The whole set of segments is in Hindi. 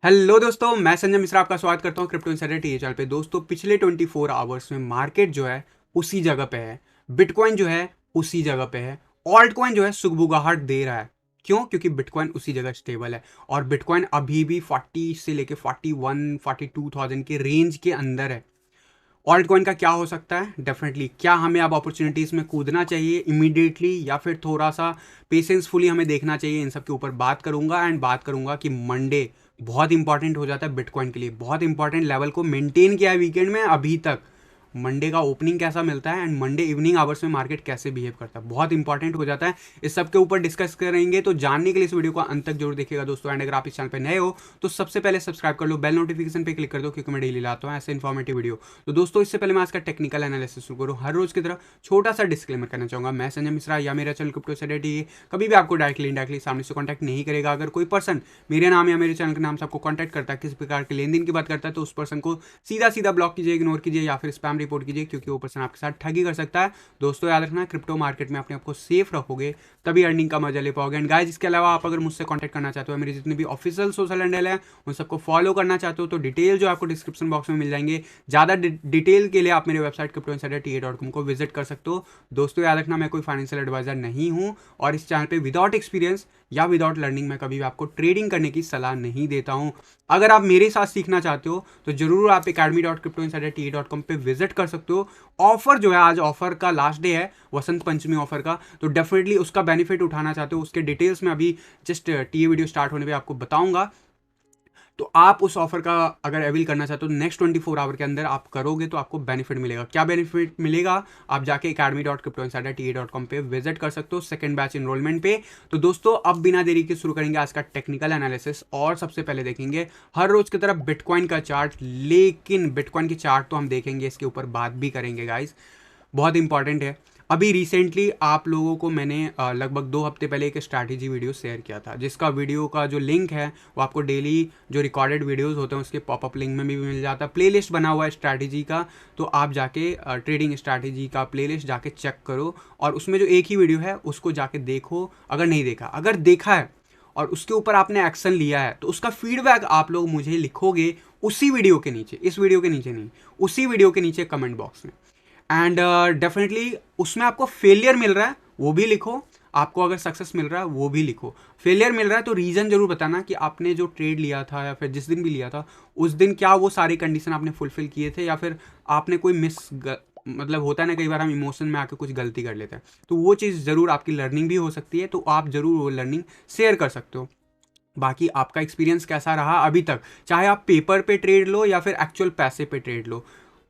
हेलो दोस्तों, मैं संजय मिश्रा आपका स्वागत करता हूं क्रिप्टो इनसाइडर टी चैनल पे। दोस्तों, पिछले 24 आवर्स में मार्केट जो है उसी जगह पे है। बिटकॉइन जो है उसी जगह पे है। ऑल्ट कॉइन जो है सुगबुगाहट दे रहा है। क्यों? क्योंकि बिटकॉइन उसी जगह स्टेबल है और बिटकॉइन अभी भी 40 से लेके 41-42,000 के रेंज के अंदर है। ऑल्ट कॉइन का क्या हो सकता है? डेफिनेटली, क्या हमें अब अपॉर्चुनिटीज़ में कूदना चाहिए इमीडिएटली या फिर थोड़ा सा पेशेंसफुली हमें देखना चाहिए? इन सब के ऊपर बात करूंगा एंड बात करूंगा कि मंडे बहुत इंपॉर्टेंट हो जाता है बिटकॉइन के लिए। बहुत इंपॉर्टेंट लेवल को मेंटेन किया है वीकेंड में अभी तक। मंडे का ओपनिंग कैसा मिलता है एंड मंडे इवनिंग आवर्स में मार्केट कैसे बिहेव करता है, बहुत इंपॉर्टेंट हो जाता है। इस सब के ऊपर डिस्कस करेंगे, तो जानने के लिए इस वीडियो को अंत तक जरूर देखिएगा दोस्तों। एंड अगर आप इस चैनल पे नए हो तो सबसे पहले सब्सक्राइब कर लो, बेल नोटिफिकेशन पे क्लिक कर दो, क्योंकि मैं डेली लाता हूँ ऐसे इन्फॉर्मेटिव वीडियो। तो दोस्तों, इससे पहले मैं आज का टेक्निकल एनालिसिस शुरू करूँ, हर रोज की तरह छोटा सा डिस्क्लेमर करना चाहूंगा। मैं संजय मिश्रा या मेरा चैनल क्रिप्टो इनसाइडर कभी भी आपको डायरेक्टली इनडायरेक्टली सामने से कॉन्टैक्ट नहीं करेगा। अगर कोई पर्सन मेरे नाम या मेरे चैनल के नाम से आपको कॉन्टैक्ट करता है, किसी प्रकार के लेन देन की बात करता है, तो उस पर्सन को सीधा सीधा ब्लॉक कीजिए, इग्नोर कीजिए या फिर स्पैम रिपोर्ट कीजिए, क्योंकि वो पर्सन आपके साथ ठगी कर सकता है। दोस्तों, याद रखना, क्रिप्टो मार्केट में अपने आप को सेफ रखोगे तभी अर्निंग का मजा ले पाओगे। एंड गाइस, इसके अलावा आप अगर मुझसे कॉन्टैक्ट करना चाहते हो, मेरे जितने भी ऑफिशियल सोशल हैंडल है उन सबको फॉलो करना चाहते हो, तो डिटेल जो आपको डिस्क्रिप्शन बॉक्स में मिल जाएंगे। ज़्यादा डिटेल के लिए आप मेरे वेबसाइट cryptoinsiderta.com को विजिट कर सकते हो। दोस्तों, याद रखना, मैं कोई फाइनेंशियल एडवाइजर नहीं हूँ और इस चैनल पे विदाउट एक्सपीरियंस या विदाउट लर्निंग मैं कभी भी आपको ट्रेडिंग करने की सलाह नहीं देता हूँ। अगर आप मेरे साथ सीखना चाहते हो तो जरूर आप academy.cryptoinsiderta.com पे विजिट कर सकते हो। ऑफर जो है, आज ऑफर का लास्ट डे है, वसंत पंचमी ऑफर का, तो डेफिनेटली उसका बेनिफिट उठाना चाहते हो, उसके डिटेल्स में अभी जस्ट टीए वीडियो स्टार्ट होने पे आपको बताऊंगा। तो आप उस ऑफर का अगर अवेल करना चाहते हो, नेक्स्ट 24 आवर के अंदर आप करोगे तो आपको बेनिफिट मिलेगा। क्या बेनिफिट मिलेगा? आप जाके academy.cryptoinsiderta.com पे विजिट कर सकते हो सेकंड बैच इनरोलमेंट पे। तो दोस्तों, अब बिना देरी के शुरू करेंगे आज का टेक्निकल एनालिसिस और सबसे पहले देखेंगे हर रोज की तरफ बिटकॉइन का चार्ट। लेकिन बिटकॉइन की चार्ट तो हम देखेंगे, इसके ऊपर बात भी करेंगे गाइस, बहुत इंपॉर्टेंट है। अभी रिसेंटली आप लोगों को मैंने लगभग 2 हफ्ते पहले एक स्ट्रैटेजी वीडियो शेयर किया था, जिसका वीडियो का जो लिंक है वो आपको डेली जो रिकॉर्डेड वीडियोस होते हैं उसके पॉपअप लिंक में भी मिल जाता है। प्लेलिस्ट बना हुआ है स्ट्रैटेजी का, तो आप जाके ट्रेडिंग स्ट्रैटेजी का प्लेलिस्ट जाके चेक करो और उसमें जो एक ही वीडियो है उसको जाके देखो। अगर नहीं देखा, अगर देखा है और उसके ऊपर आपने एक्शन लिया है, तो उसका फीडबैक आप लोग मुझे लिखोगे उसी वीडियो के नीचे, इस वीडियो के नीचे नहीं, उसी वीडियो के नीचे कमेंट बॉक्स में। एंड डेफिनेटली उसमें आपको फेलियर मिल रहा है वो भी लिखो, आपको अगर सक्सेस मिल रहा है वो भी लिखो। फेलियर मिल रहा है तो रीज़न जरूर बताना कि आपने जो ट्रेड लिया था या फिर जिस दिन भी लिया था उस दिन क्या वो सारी कंडीशन आपने फुलफिल किए थे, या फिर आपने कोई मतलब होता है ना, कई बार हम इमोशन में आके कुछ गलती कर लेते हैं, तो वो चीज़ ज़रूर आपकी लर्निंग भी हो सकती है, तो आप ज़रूर वो लर्निंग शेयर कर सकते हो। बाकी आपका एक्सपीरियंस कैसा रहा अभी तक, चाहे आप पेपर पे ट्रेड लो या फिर एक्चुअल पैसे पे ट्रेड लो,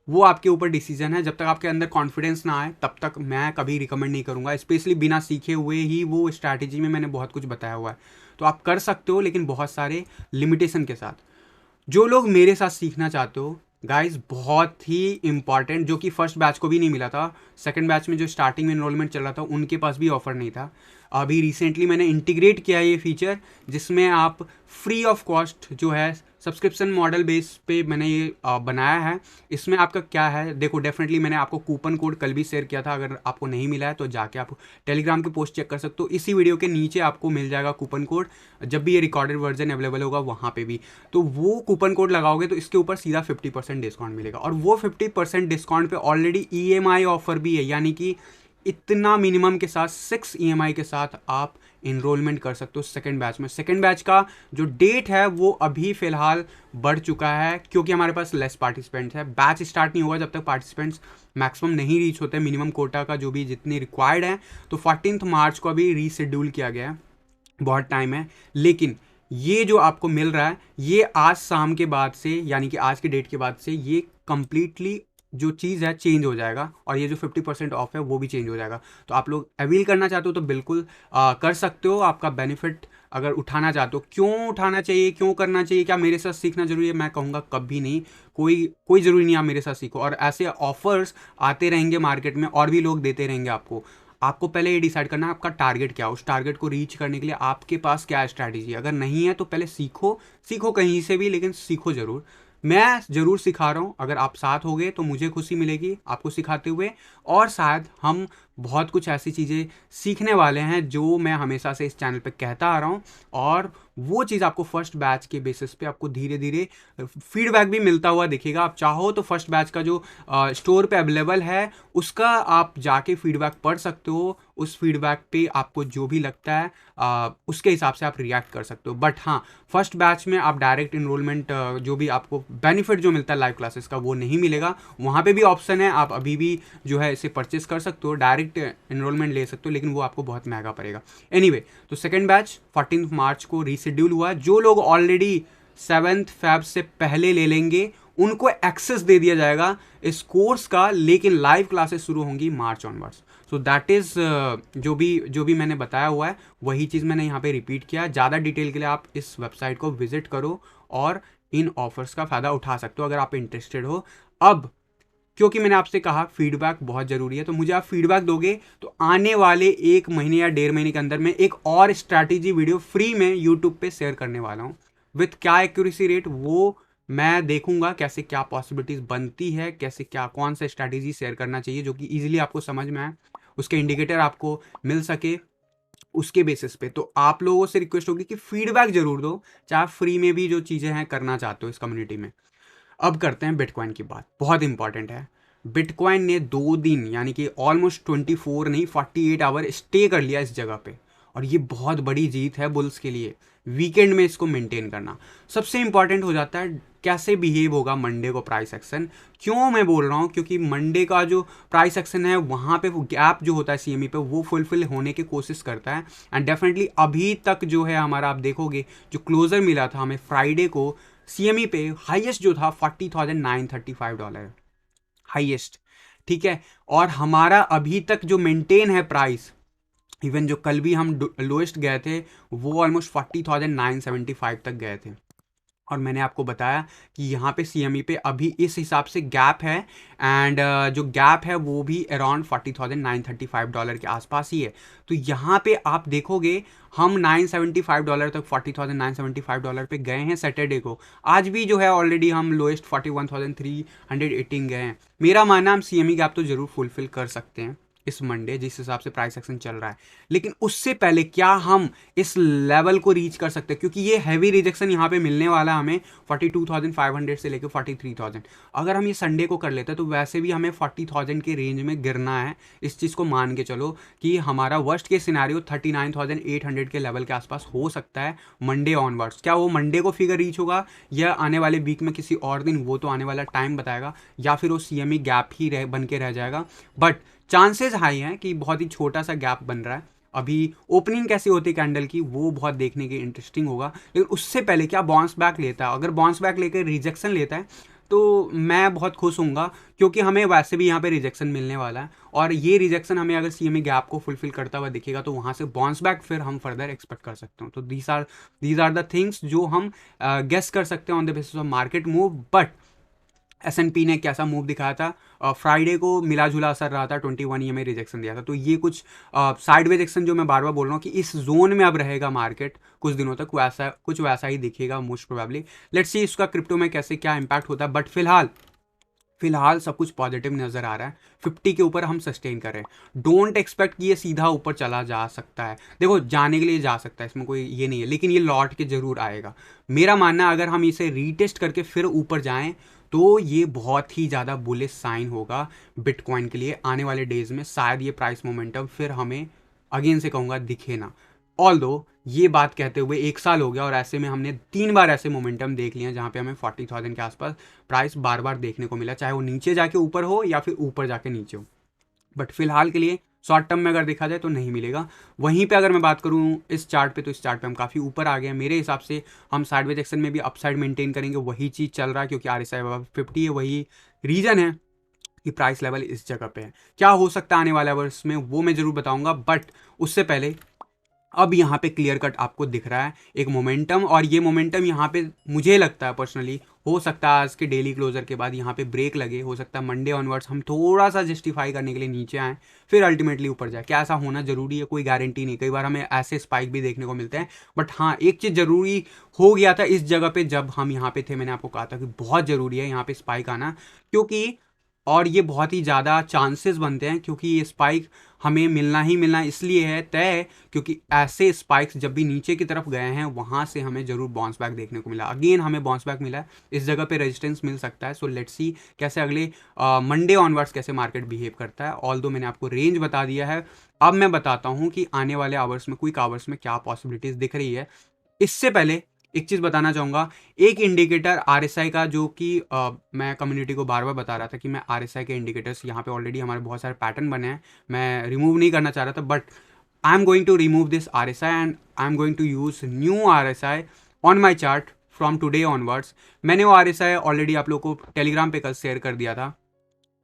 वो आपके ऊपर डिसीजन है। जब तक आपके अंदर कॉन्फिडेंस ना आए तब तक मैं कभी रिकमेंड नहीं करूंगा, स्पेशली बिना सीखे हुए ही। वो स्ट्रैटेजी में मैंने बहुत कुछ बताया हुआ है, तो आप कर सकते हो, लेकिन बहुत सारे लिमिटेशन के साथ। जो लोग मेरे साथ सीखना चाहते हो गाइस, बहुत ही इंपॉर्टेंट, जो कि फर्स्ट बैच को भी नहीं मिला था, सेकंड बैच में जो स्टार्टिंग में इनरोलमेंट चल रहा था उनके पास भी ऑफर नहीं था। अभी रिसेंटली मैंने इंटीग्रेट किया है ये फीचर, जिसमें आप फ्री ऑफ कॉस्ट जो है सब्सक्रिप्शन मॉडल बेस पे मैंने ये बनाया है। इसमें आपका क्या है देखो, डेफिनेटली मैंने आपको कूपन कोड कल भी शेयर किया था, अगर आपको नहीं मिला है तो जाके आप टेलीग्राम की पोस्ट चेक कर सकते हो। इसी वीडियो के नीचे आपको मिल जाएगा कूपन कोड, जब भी ये रिकॉर्डेड वर्जन अवेलेबल होगा वहाँ पे भी। तो वो कूपन कोड लगाओगे तो इसके ऊपर सीधा 50% डिस्काउंट मिलेगा, और वो 50% डिस्काउंट पे ऑलरेडी ईएमआई ऑफर भी है, यानी कि इतना मिनिमम के साथ 6 ईएमआई के साथ आप इनरोलमेंट कर सकते हो सेकंड बैच में। सेकंड बैच का जो डेट है वो अभी फिलहाल बढ़ चुका है, क्योंकि हमारे पास लेस पार्टिसिपेंट्स है। बैच स्टार्ट नहीं होगा जब तक पार्टिसिपेंट्स मैक्सिमम नहीं रीच होते, मिनिमम कोटा का जो भी जितनी रिक्वायर्ड है। तो 14 मार्च को अभी रीशेड्यूल किया गया है, बहुत टाइम है। लेकिन ये जो आपको मिल रहा है ये आज शाम के बाद से, यानी कि आज के डेट के बाद से ये कंप्लीटली जो चीज़ है चेंज हो जाएगा, और ये जो 50% ऑफ है वो भी चेंज हो जाएगा। तो आप लोग अवील करना चाहते हो तो बिल्कुल कर सकते हो, आपका बेनिफिट अगर उठाना चाहते हो। क्यों उठाना चाहिए, क्यों करना चाहिए, क्या मेरे साथ सीखना जरूरी है? मैं कहूँगा कभी नहीं, कोई कोई ज़रूरी नहीं आप मेरे साथ सीखो, और ऐसे ऑफर्स आते रहेंगे मार्केट में और भी लोग देते रहेंगे आपको। आपको पहले ये डिसाइड करना है आपका टारगेट क्या है, उस टारगेट को रीच करने के लिए आपके पास क्या स्ट्रैटेजी है। अगर नहीं है तो पहले सीखो, सीखो कहीं से भी, लेकिन सीखो ज़रूर। मैं ज़रूर सिखा रहा हूँ, अगर आप साथ होगे तो मुझे खुशी मिलेगी आपको सिखाते हुए, और शायद हम बहुत कुछ ऐसी चीज़ें सीखने वाले हैं जो मैं हमेशा से इस चैनल पे कहता आ रहा हूँ, और वो चीज़ आपको फर्स्ट बैच के बेसिस पे आपको धीरे धीरे फीडबैक भी मिलता हुआ दिखेगा। आप चाहो तो फर्स्ट बैच का जो स्टोर पे अवेलेबल है उसका आप जाके फीडबैक पढ़ सकते हो। उस फीडबैक पे आपको जो भी लगता है उसके हिसाब से आप रिएक्ट कर सकते हो। बट हाँ, फर्स्ट बैच में आप डायरेक्ट इनरोलमेंट जो भी आपको बेनिफिट जो मिलता है लाइव क्लासेस का वो नहीं मिलेगा। वहाँ पे भी ऑप्शन है, आप अभी भी जो है इसे परचेस कर सकते हो, डायरेक्ट इनरोलमेंट ले सकते हो, लेकिन वो आपको बहुत महंगा पड़ेगा। एनीवे, तो सेकेंड बैच 14 मार्च को रीशेड्यूल हुआ। जो लोग ऑलरेडी 7 फेब से पहले ले लेंगे उनको एक्सेस दे दिया जाएगा इस कोर्स का, लेकिन लाइव क्लासेस शुरू होंगी मार्च ऑनवर्ड्स। सो दैट इज़ जो भी मैंने बताया हुआ है वही चीज़ मैंने यहाँ पे रिपीट किया। ज़्यादा डिटेल के लिए आप इस वेबसाइट को विजिट करो और इन ऑफर्स का फ़ायदा उठा सकते हो अगर आप इंटरेस्टेड हो। अब क्योंकि मैंने आपसे कहा फीडबैक बहुत ज़रूरी है, तो मुझे आप फीडबैक दोगे तो आने वाले 1 महीने या 1.5 महीने के अंदर में एक और स्ट्रैटेजी वीडियो फ्री में यूट्यूब पे शेयर करने वाला हूँ। विथ क्या एक्यूरेसी रेट वो मैं देखूंगा, कैसे क्या पॉसिबिलिटीज़ बनती है, कैसे क्या कौन सा स्ट्रैटेजी शेयर करना चाहिए जो कि ईजिली आपको समझ में आए, उसके इंडिकेटर आपको मिल सके उसके बेसिस पे। तो आप लोगों से रिक्वेस्ट होगी कि फीडबैक जरूर दो, चाहे फ्री में भी जो चीज़ें हैं करना चाहते हो इस कम्युनिटी में। अब करते हैं बिटकॉइन की बात, बहुत इंपॉर्टेंट है। बिटकॉइन ने 2 दिन यानी कि ऑलमोस्ट 24 नहीं 48 आवर स्टे कर लिया इस जगह पे, और ये बहुत बड़ी जीत है बुल्स के लिए। वीकेंड में इसको मेंटेन करना सबसे इंपॉर्टेंट हो जाता है। कैसे बिहेव होगा मंडे को प्राइस एक्शन, क्यों मैं बोल रहा हूँ, क्योंकि मंडे का जो प्राइस एक्शन है वहाँ पे वो गैप जो होता है सीएमई पे वो फुलफिल होने की कोशिश करता है। एंड डेफिनेटली अभी तक जो है हमारा, आप देखोगे जो क्लोजर मिला था हमें फ्राइडे को सीएमई पे, हाईएस्ट जो था $40,935 हाईएस्ट, ठीक है। और हमारा अभी तक जो मेंटेन है प्राइस, इवन जो कल भी हम लोएस्ट गए थे वो ऑलमोस्ट 40,975 तक गए थे। और मैंने आपको बताया कि यहाँ पे सीएमई पे अभी इस हिसाब से गैप है, एंड जो गैप है वो भी अराउंड $40,935 के आसपास ही है। तो यहाँ पे आप देखोगे हम $975 तक, $40,975 पे गए हैं सैटरडे को। आज भी जो है ऑलरेडी हम लोएस्ट 41,318 गए हैं। मेरा मानना हम सीएमई गैप तो जरूर फुलफिल कर सकते हैं इस मंडे जिस हिसाब से प्राइस एक्शन चल रहा है, लेकिन उससे पहले क्या हम इस लेवल को रीच कर सकते हैं, क्योंकि ये हैवी रिजेक्शन यहाँ पे मिलने वाला है हमें 42,500 से लेकर 43,000। अगर हम ये संडे को कर लेते हैं तो वैसे भी हमें 40,000 के रेंज में गिरना है। इस चीज़ को मान के चलो कि हमारा वर्स्ट के सिनेरियो 39,800 के लेवल के आसपास हो सकता है मंडे ऑनवर्ड्स। क्या वो मंडे को फिगर रीच होगा या आने वाले वीक में किसी और दिन, वो तो आने वाला टाइम बताएगा, या फिर वो सीएमई गैप ही बन के रह जाएगा। बट चांसेस हाई हैं कि बहुत ही छोटा सा गैप बन रहा है। अभी ओपनिंग कैसी होती है कैंडल की वो बहुत देखने के इंटरेस्टिंग होगा, लेकिन उससे पहले क्या बाउंस बैक लेता है। अगर बाउंस बैक लेकर रिजेक्शन लेता है तो मैं बहुत खुश हूँगा, क्योंकि हमें वैसे भी यहाँ पे रिजेक्शन मिलने वाला है, और ये रिजेक्शन हमें अगर सीएमई गैप को फुलफिल करता हुआ दिखेगा तो वहाँ से बाउंस बैक फिर हम फर्दर एक्सपेक्ट कर सकते हैं। तो दीज आर द थिंग्स जो हम गेस कर सकते हैं on the basis of market move. But S&P ने कैसा मूव दिखाया था फ्राइडे को, मिला जुला असर रहा था, 21 ये में रिजेक्शन दिया था। तो ये कुछ साइडवेज एक्शन जो मैं बार बार बोल रहा हूँ कि इस जोन में अब रहेगा मार्केट कुछ दिनों तक, वैसा ही दिखेगा मोस्ट प्रोबेबली। लेट्स सी इसका क्रिप्टो में कैसे क्या इंपैक्ट होता है। बट फिलहाल सब कुछ पॉजिटिव नजर आ रहा है। 50 के ऊपर हम सस्टेन कर रहे हैं। डोंट एक्सपेक्ट कि ये सीधा ऊपर चला जा सकता है। देखो जाने के लिए जा सकता है, इसमें कोई ये नहीं है, लेकिन ये लौट के जरूर आएगा। मेरा मानना अगर हम इसे रीटेस्ट करके फिर ऊपर जाएं तो ये बहुत ही ज़्यादा बुलिश साइन होगा बिटकॉइन के लिए आने वाले डेज में। शायद ये प्राइस मोमेंटम फिर हमें अगेन से कहूँगा दिखे ना। ऑल्दो ये बात कहते हुए 1 साल हो गया और ऐसे में हमने 3 बार ऐसे मोमेंटम देख लिया जहाँ पे हमें 40,000 के आसपास प्राइस बार बार देखने को मिला, चाहे वो नीचे जाके ऊपर हो या फिर ऊपर जाके नीचे हो। बट फिलहाल के लिए शॉर्ट टर्म में अगर देखा जाए तो नहीं मिलेगा। वहीं पे अगर मैं बात करूँ इस चार्ट पे, तो इस चार्ट पे हम काफ़ी ऊपर आ गए हैं। मेरे हिसाब से हम साइडवेज एक्शन में भी अपसाइड मेंटेन करेंगे, वही चीज़ चल रहा है, क्योंकि RSI 50 है, वही रीजन है कि प्राइस लेवल इस जगह पे है। क्या हो सकता है आने वाले वर्ष में वो मैं ज़रूर बताऊंगा। बट उससे पहले अब यहाँ पे क्लियर कट आपको दिख रहा है एक मोमेंटम, और ये मोमेंटम यहाँ पे मुझे लगता है पर्सनली हो सकता है आज के डेली क्लोजर के बाद यहाँ पे ब्रेक लगे, हो सकता है मंडे ऑनवर्ड्स हम थोड़ा सा जस्टिफाई करने के लिए नीचे आएँ फिर अल्टीमेटली ऊपर जाए। क्या ऐसा होना जरूरी है? कोई गारंटी नहीं, कई बार हमें ऐसे स्पाइक भी देखने को मिलते हैं। बट हाँ, एक चीज़ जरूरी हो गया था इस जगह पे जब हम यहाँ पे थे, मैंने आपको कहा था कि बहुत ज़रूरी है यहाँ पे स्पाइक आना, क्योंकि और ये बहुत ही ज़्यादा चांसेस बनते हैं, क्योंकि ये स्पाइक हमें मिलना ही मिलना इसलिए है तय, क्योंकि ऐसे स्पाइक्स जब भी नीचे की तरफ गए हैं वहाँ से हमें जरूर बाउंस बैक देखने को मिला। अगेन हमें बाउंस बैक मिला है, इस जगह पे रेजिस्टेंस मिल सकता है। सो लेट्स सी कैसे अगले मंडे ऑनवर्ड्स कैसे मार्केट बिहेव करता है। ऑल दो मैंने आपको रेंज बता दिया है, अब मैं बताता हूँ कि आने वाले आवर्स में, क्विक आवर्स में क्या पॉसिबिलिटीज दिख रही है। इससे पहले एक चीज़ बताना चाहूँगा, एक इंडिकेटर आरएसआई का, जो कि मैं कम्युनिटी को बार बार बता रहा था कि मैं आरएसआई के इंडिकेटर्स, यहाँ पे ऑलरेडी हमारे बहुत सारे पैटर्न बने हैं, मैं रिमूव नहीं करना चाह रहा था, but I am going to remove this RSI and I am going to use new RSI on my chart from today onwards. मैंने वो आरएसआई ऑलरेडी आप लोगों को टेलीग्राम पे कल शेयर कर दिया था,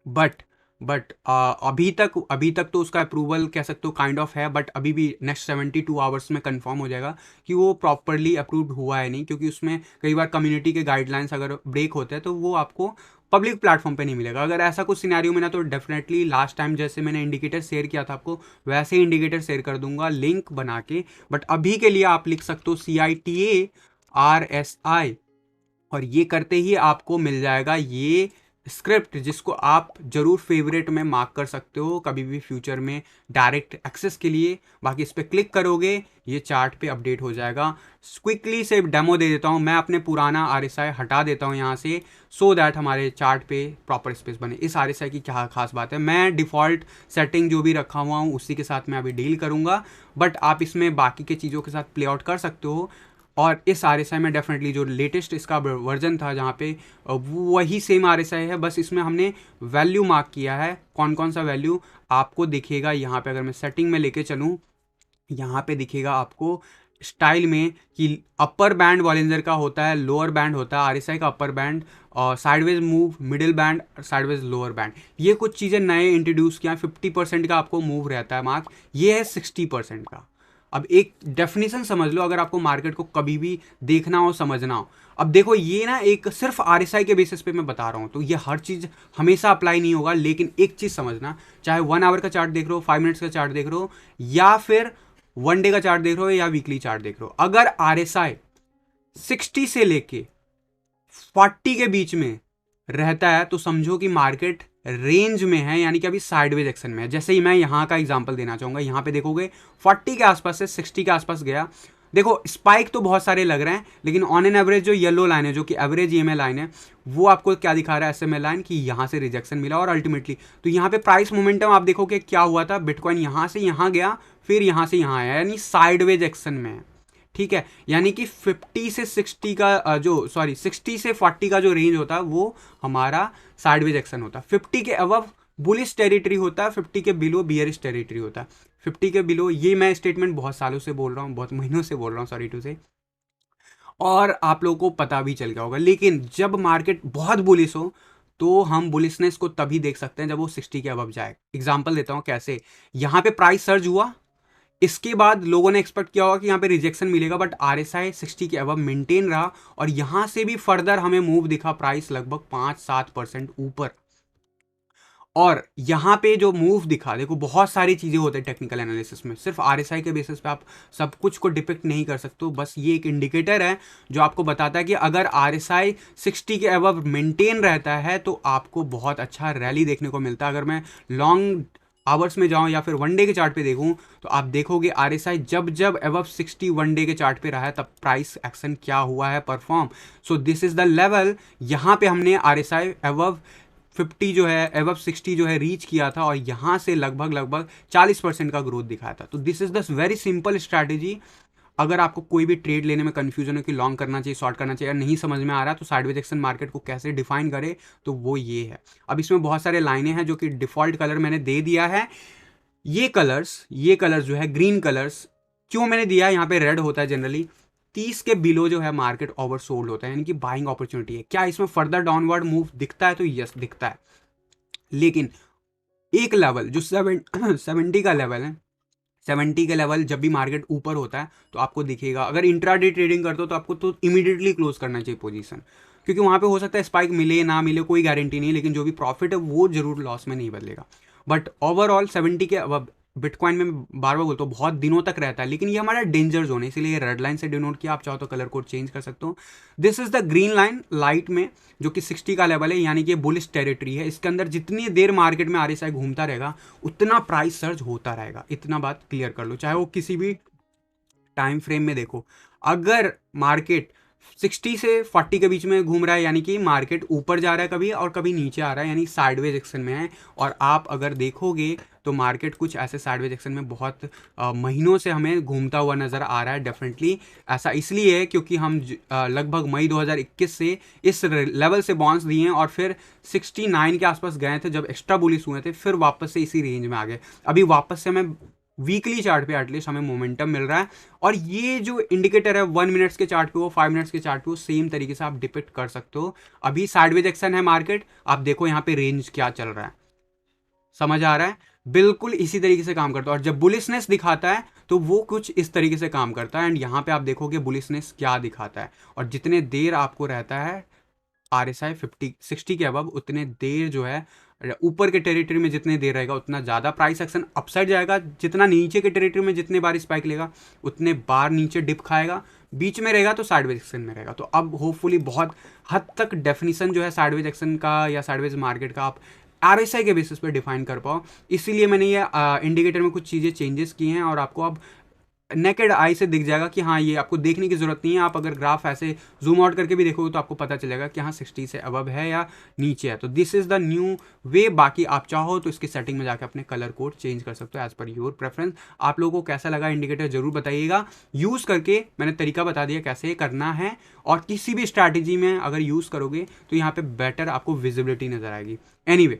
बट अभी तक तो उसका अप्रूवल कह सकते हो काइंड ऑफ है, बट अभी भी नेक्स्ट 72 आवर्स में कंफर्म हो जाएगा कि वो प्रॉपरली अप्रूव्ड हुआ है नहीं, क्योंकि उसमें कई बार कम्युनिटी के गाइडलाइंस अगर ब्रेक होते हैं तो वो आपको पब्लिक प्लेटफॉर्म पे नहीं मिलेगा। अगर ऐसा कुछ सिनेरियो में ना, तो डेफिनेटली लास्ट टाइम जैसे मैंने इंडिकेटर शेयर किया था आपको, वैसे ही इंडिकेटर शेयर कर दूंगा लिंक बना के। बट अभी के लिए आप लिख सकते हो CITA RSI, और ये करते ही आपको मिल जाएगा ये स्क्रिप्ट, जिसको आप जरूर फेवरेट में मार्क कर सकते हो कभी भी फ्यूचर में डायरेक्ट एक्सेस के लिए। बाकी इस पर क्लिक करोगे ये चार्ट पे अपडेट हो जाएगा। क्विकली से डेमो दे देता हूँ, मैं अपने पुराना आरएसआई हटा देता हूँ यहाँ से, सो दैट हमारे चार्ट पे प्रॉपर स्पेस बने। इस आरएसआई की क्या खास बात है, मैं डिफ़ॉल्ट सेटिंग जो भी रखा हुआ हूँ उसी के साथ मैं अभी डील करूँगा, बट आप इसमें बाकी के चीज़ों के साथ प्ले आउट कर सकते हो। और इस आरएसआई में डेफिनेटली जो लेटेस्ट इसका वर्जन था जहाँ पे वही सेम आरएसआई है, बस इसमें हमने वैल्यू मार्क किया है। कौन कौन सा वैल्यू आपको दिखेगा यहाँ पे, अगर मैं सेटिंग में लेके चलूँ, यहाँ पे दिखेगा आपको स्टाइल में कि अपर बैंड बॉलिंजर का होता है, लोअर बैंड होता है आरएसआई का अपर बैंड, और sideways move, middle band, sideways lower band. ये कुछ चीज़ें नए इंट्रोड्यूस किया। 50% का आपको मूव रहता है मार्क, ये है 60% का। अब एक डेफिनेशन समझ लो, अगर आपको मार्केट को कभी भी देखना हो, समझना हो। अब देखो ये ना एक सिर्फ आरएसआई के बेसिस पे मैं बता रहा हूँ, तो ये हर चीज़ हमेशा अप्लाई नहीं होगा, लेकिन एक चीज़ समझना, चाहे 1 आवर का चार्ट देख रहे हो, 5 मिनट्स का चार्ट देख रहे हो, या फिर 1 डे का चार्ट देख रहे हो, या वीकली चार्ट देख रहे हो, अगर आरएसआई 60 से लेके 40 के बीच में रहता है तो समझो कि मार्केट रेंज में है, यानी कि अभी साइडवेज एक्शन में है। जैसे ही मैं यहाँ का एग्जांपल देना चाहूँगा, यहाँ पे देखोगे 40 के आसपास से 60 के आसपास गया। देखो स्पाइक तो बहुत सारे लग रहे हैं, लेकिन ऑन एन एवरेज जो येलो लाइन है, जो कि एवरेज ईएमए लाइन है, वो आपको क्या दिखा रहा है, एसएमए लाइन, कि यहाँ से रिजेक्शन मिला और अल्टीमेटली तो यहाँ पे प्राइस मोमेंटम आप देखोगे क्या हुआ था, बिटकॉइन यहाँ से यहाँ गया, फिर यहाँ से यहाँ आया, यानी साइडवेज एक्शन में है। ठीक है, यानी कि 50 से 60 का जो 60 से 40 का जो रेंज होता है वो हमारा साइडवेज एक्शन होता है। 50 के अबव बुलिश टेरिटरी होता है, 50 के बिलो बियरिश टेरिटरी होता है। 50 के बिलो, ये मैं स्टेटमेंट बहुत सालों से बोल रहा हूँ, बहुत महीनों से बोल रहा हूँ, सॉरी टू से, और आप लोगों को पता भी चल गया होगा। लेकिन जब मार्केट बहुत बुलिश हो तो हम बुलिशनेस को तभी देख सकते हैं जब वो 60 के अबव जाए। एग्जाम्पल देता हूँ कैसे। यहाँ पे प्राइस सर्ज हुआ, इसके बाद लोगों ने एक्सपेक्ट किया होगा कि यहाँ पे रिजेक्शन मिलेगा, बट आरएसआई 60 के अबव मेंटेन रहा, और यहाँ से भी फर्दर हमें मूव दिखा प्राइस लगभग 5-7% ऊपर। और यहाँ पे जो मूव दिखा, देखो बहुत सारी चीज़ें होती है टेक्निकल एनालिसिस में, सिर्फ आरएसआई के बेसिस पे आप सब कुछ को डिपिक्ट नहीं कर सकते हो। बस ये एक इंडिकेटर है जो आपको बताता है कि अगर आरएसआई 60 के अबव मेंटेन रहता है तो आपको बहुत अच्छा रैली देखने को मिलता है। अगर मैं लॉन्ग आवर्स में जाऊं या फिर 1 डे के चार्ट पे देखूं, तो आप देखोगे आरएसआई जब जब अबव 60 1 डे के चार्ट पे रहा है, तब प्राइस एक्शन क्या हुआ है, perform. So this is the level. यहाँ पे हमने आरएसआई अबव 50 जो है, अबव 60 जो है रीच किया था, और यहाँ से लगभग 40% का ग्रोथ दिखाया था। तो this is the very simple strategy. अगर आपको कोई भी ट्रेड लेने में कंफ्यूजन हो कि लॉन्ग करना चाहिए, शॉर्ट करना चाहिए, नहीं समझ में आ रहा, तो साइडवेज एक्शन मार्केट को कैसे डिफाइन करे, तो वो ये है। अब इसमें बहुत सारे लाइनें हैं जो कि डिफॉल्ट कलर मैंने दे दिया है। ये कलर्स जो है ग्रीन कलर्स, क्यों मैंने दिया है, यहाँ पे रेड होता है जनरली, 30 के बिलो जो है मार्केट ओवरसोल्ड होता है, यानी कि बाइंग अपॉर्चुनिटी है। क्या इसमें फर्दर डाउनवर्ड मूव दिखता है, तो यस दिखता है। लेकिन एक लेवल जो 70 का लेवल है, 70 के लेवल जब भी मार्केट ऊपर होता है तो आपको दिखेगा। अगर इंट्राडे ट्रेडिंग करते हो तो आपको तो इमीडिएटली क्लोज करना चाहिए पोजीशन, क्योंकि वहाँ पे हो सकता है स्पाइक मिले ना मिले, कोई गारंटी नहीं, लेकिन जो भी प्रॉफिट है वो जरूर लॉस में नहीं बदलेगा। बट ओवरऑल 70 के अब बिटकॉइन में मैं बार बार बोलता हूँ बहुत दिनों तक रहता है, लेकिन ये हमारा डेंजर जोन है, इसीलिए ये रेड लाइन से डिनोट किया। आप चाहो तो कलर कोड चेंज कर सकते हो। This is the green line light में, जो कि 60 का लेवल है, यानी कि बुलिश टेरिटरी है। इसके अंदर जितनी देर मार्केट में आरएसआई घूमता रहेगा उतना प्राइस सर्ज होता रहेगा। इतना बात क्लियर कर लो, चाहे वो किसी भी टाइम फ्रेम में देखो। अगर मार्केट 60 से 40 के बीच में घूम रहा है, यानी कि मार्केट ऊपर जा रहा है कभी और कभी नीचे आ रहा है, यानी साइडवेज एक्शन में है। और आप अगर देखोगे तो मार्केट कुछ ऐसे साइडवेज एक्शन में बहुत महीनों से हमें घूमता हुआ नज़र आ रहा है। डेफिनेटली ऐसा इसलिए है क्योंकि हम लगभग मई 2021 से इस लेवल से बाउंस दिए हैं और फिर 69 के आसपास गए थे जब एक्स्ट्रा बुलिश हुए थे, फिर वापस से इसी रेंज में आ गए। अभी वापस से हमें वीकली चार्ट पे एटलीस्ट हमें मोमेंटम मिल रहा है। और ये जो इंडिकेटर है 1 मिनट्स के चार्ट पे हो, 5 मिनट्स के चार्ट पे हो, सेम तरीके से आप डिपिक्ट कर सकते हो। अभी साइडवेज एक्शन है मार्केट, आप देखो यहाँ पे रेंज क्या चल रहा है, समझ आ रहा है? बिल्कुल इसी तरीके से काम करता है। और जब बुलिशनेस दिखाता है तो वो कुछ इस तरीके से काम करता है। एंड यहाँ पे आप देखोगे बुलिशनेस क्या दिखाता है। और जितने देर आपको रहता है RSI 60 के अबव, उतने देर जो है ऊपर के टेरिटरी में जितने देर रहेगा उतना ज़्यादा प्राइस एक्शन अपसाइड जाएगा। जितना नीचे के टेरिटरी में जितने बार स्पाइक लेगा उतने बार नीचे डिप खाएगा। बीच में रहेगा तो साइडवेज एक्शन में रहेगा। तो अब होपफुली बहुत हद तक डेफिनेशन जो है साइडवेज एक्शन का या साइडवेज मार्केट का आप RSI के बेसिस पे डिफाइन कर पाओ। इसीलिए मैंने ये इंडिकेटर में कुछ चीज़ें चेंजेस की हैं और आपको अब नेकेड आई से दिख जाएगा कि हाँ, ये आपको देखने की ज़रूरत नहीं है। आप अगर ग्राफ ऐसे जूम आउट करके भी देखोगे तो आपको पता चलेगा कि हाँ 60 से अबव है या नीचे है। तो this is the new way. बाकी आप चाहो तो इसकी सेटिंग में जाकर अपने कलर कोड चेंज कर सकते हो एज पर योर प्रेफरेंस। आप लोगों को कैसा लगा इंडिकेटर ज़रूर बताइएगा। यूज़ करके मैंने तरीका बता दिया कैसे करना है, और किसी भी स्ट्रैटेजी में अगर यूज़ करोगे तो यहाँ पर बेटर आपको विजिबिलिटी नज़र आएगी। एनीवे,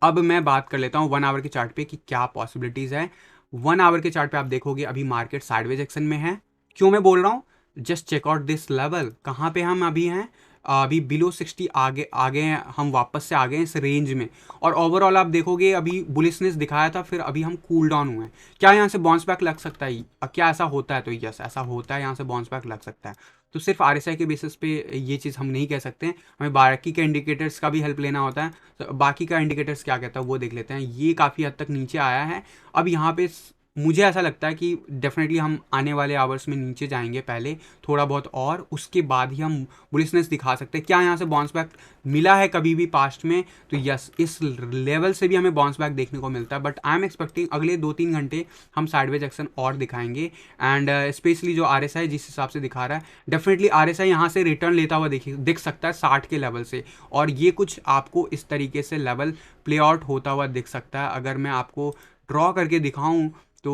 अब मैं बात कर लेता हूँ 1 आवर के चार्ट पे कि क्या पॉसिबिलिटीज़ है। 1 आवर के चार्ट पे आप देखोगे अभी मार्केट साइडवेज एक्शन में है। क्यों मैं बोल रहा हूँ? Just check out this level, कहाँ पे हम अभी हैं। अभी बिलो 60 आगे आगे हैं, हम वापस से आ गए हैं इस रेंज में। और ओवरऑल आप देखोगे अभी बुलिशनेस दिखाया था, फिर अभी हम कूल डाउन हुए हैं। क्या यहाँ से बाउंस बैक लग सकता है? क्या ऐसा होता है? तो यस, ऐसा होता है, यहाँ से बाउंस बैक लग सकता है। तो सिर्फ RSI के बेसिस पे ये चीज़ हम नहीं कह सकते हैं, हमें बाकी के इंडिकेटर्स का भी हेल्प लेना होता है। तो बाकी का इंडिकेटर्स क्या कहता है वो देख लेते हैं। ये काफ़ी हद तक नीचे आया है। अब यहाँ पे मुझे ऐसा लगता है कि डेफिनेटली हम आने वाले आवर्स में नीचे जाएंगे पहले थोड़ा बहुत, और उसके बाद ही हम बुलिशनेस दिखा सकते हैं। क्या यहाँ से बाउंस बैक मिला है कभी भी पास्ट में? तो यस, इस लेवल से भी हमें बाउंस बैक देखने को मिलता है। बट आई एम एक्सपेक्टिंग अगले 2-3 घंटे हम साइडवेज एक्शन और दिखाएंगे। एंड स्पेशली जो RSI जिस हिसाब से दिखा रहा है, डेफिनेटली RSI यहाँ से रिटर्न लेता हुआ दिख सकता है 60 के लेवल से। और ये कुछ आपको इस तरीके से लेवल प्ले आउट होता हुआ दिख सकता है। अगर मैं आपको ड्रॉ करके दिखाऊं तो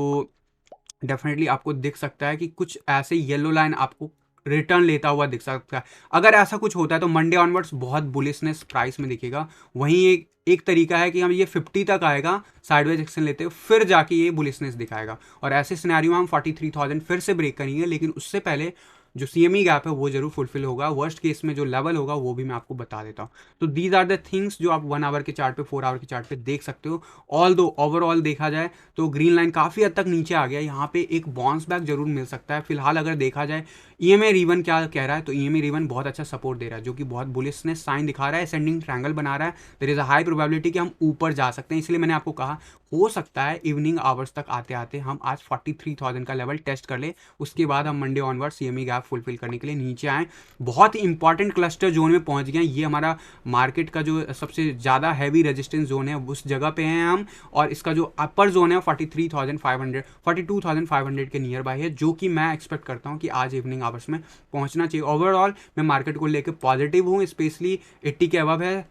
डेफिनेटली आपको दिख सकता है कि कुछ ऐसे येलो लाइन आपको रिटर्न लेता हुआ दिख सकता है। अगर ऐसा कुछ होता है तो मंडे ऑनवर्ड्स बहुत बुलिशनेस प्राइस में दिखेगा। वहीं एक तरीका है कि हम ये 50 तक आएगा साइडवेज एक्शन लेते हुए, फिर जाके ये बुलिशनेस दिखाएगा। और ऐसे सिनेरियो में हम 43,000 फिर से ब्रेक करेंगे, लेकिन उससे पहले जो CME गैप है वो जरूर फुलफिल होगा। वर्स्ट केस में जो लेवल होगा वो भी मैं आपको बता देता हूँ। तो दीज आर द थिंग्स जो आप 1 आवर के चार्ट पे, 4 आवर के चार्ट पे देख सकते हो। ऑल दो ओवरऑल देखा जाए तो ग्रीन लाइन काफ़ी हद तक नीचे आ गया, यहाँ पे एक बाउंस बैक जरूर मिल सकता है। फिलहाल अगर देखा जाए EMA रिवन क्या कह रहा है, तो EMA रिवन बहुत अच्छा सपोर्ट दे रहा है, जो कि बहुत बुलिशनेस साइन दिखा रहा है, असेंडिंग ट्रायंगल बना रहा है। There is a high probability कि हम ऊपर जा सकते हैं। इसलिए मैंने आपको कहा हो सकता है इवनिंग आवर्स तक आते आते हम आज 43,000 का लेवल टेस्ट कर ले, उसके बाद हम Monday onward CME gap fulfil करने के लिए नीचे आए। बहुत ही इंपॉर्टेंट क्लस्टर जोन में पहुंच गए। ये हमारा मार्केट का जो सबसे ज़्यादा हैवी रेजिस्टेंस जोन है उस जगह पे हैं हम, और इसका जो अपर जोन है 43,500 42,500 के नियर बाय है, जो कि मैं एक्सपेक्ट करता हूँ कि आज इवनिंग आवर्स में पहुँचना चाहिए। ओवरऑल मैं मार्केट को लेकर पॉजिटिव हूँ, स्पेशली 80 के अबव है।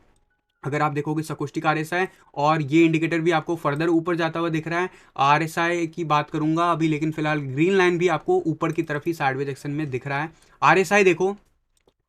अगर आप देखोगे सकोस्टिक RSI, और ये इंडिकेटर भी आपको फर्दर ऊपर जाता हुआ दिख रहा है। RSI की बात करूंगा अभी, लेकिन फिलहाल ग्रीन लाइन भी आपको ऊपर की तरफ ही साइडवेज एक्शन में दिख रहा है। RSI देखो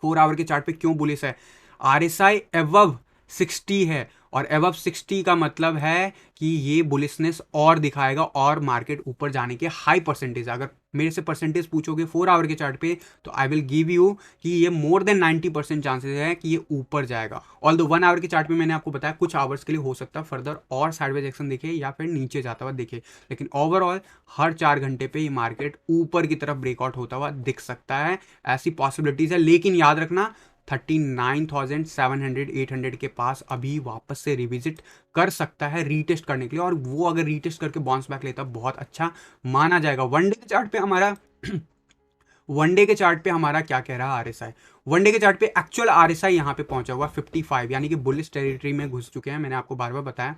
4 आवर के चार्ट पे क्यों बुलिश है। RSI एबव 60 है, और एबव 60 का मतलब है कि ये बुलिशनेस और दिखाएगा और मार्केट ऊपर जाने के हाई परसेंटेज। अगर मेरे से परसेंटेज पूछोगे 4 आवर के चार्ट पे, तो आई विल गिव यू कि ये मोर देन 90% चांसेस है कि ये ऊपर जाएगा। ऑल दो 1 आवर के चार्ट में मैंने आपको बताया कुछ आवर्स के लिए हो सकता है फर्दर और साइडवेज एक्शन दिखे या फिर नीचे जाता हुआ दिखे, लेकिन ओवरऑल हर 4 घंटे पे ये मार्केट ऊपर की तरफ ब्रेकआउट होता हुआ दिख सकता है। ऐसी पॉसिबिलिटीज है, लेकिन याद रखना 39,700 800 के पास अभी वापस से रिविजिट कर सकता है रीटेस्ट करने के लिए, और वो अगर रीटेस्ट करके बाउंस बैक लेता बहुत अच्छा माना जाएगा। वनडे के चार्ट पे हमारा वनडे के चार्ट पे हमारा क्या कह रहा है आरएसआई। वनडे के चार्ट पे एक्चुअल आरएसआई यहाँ पे पहुंचा हुआ 55, यानी कि बुलिश टेरिटरी में घुस चुके हैं, मैंने आपको बार बार बताया।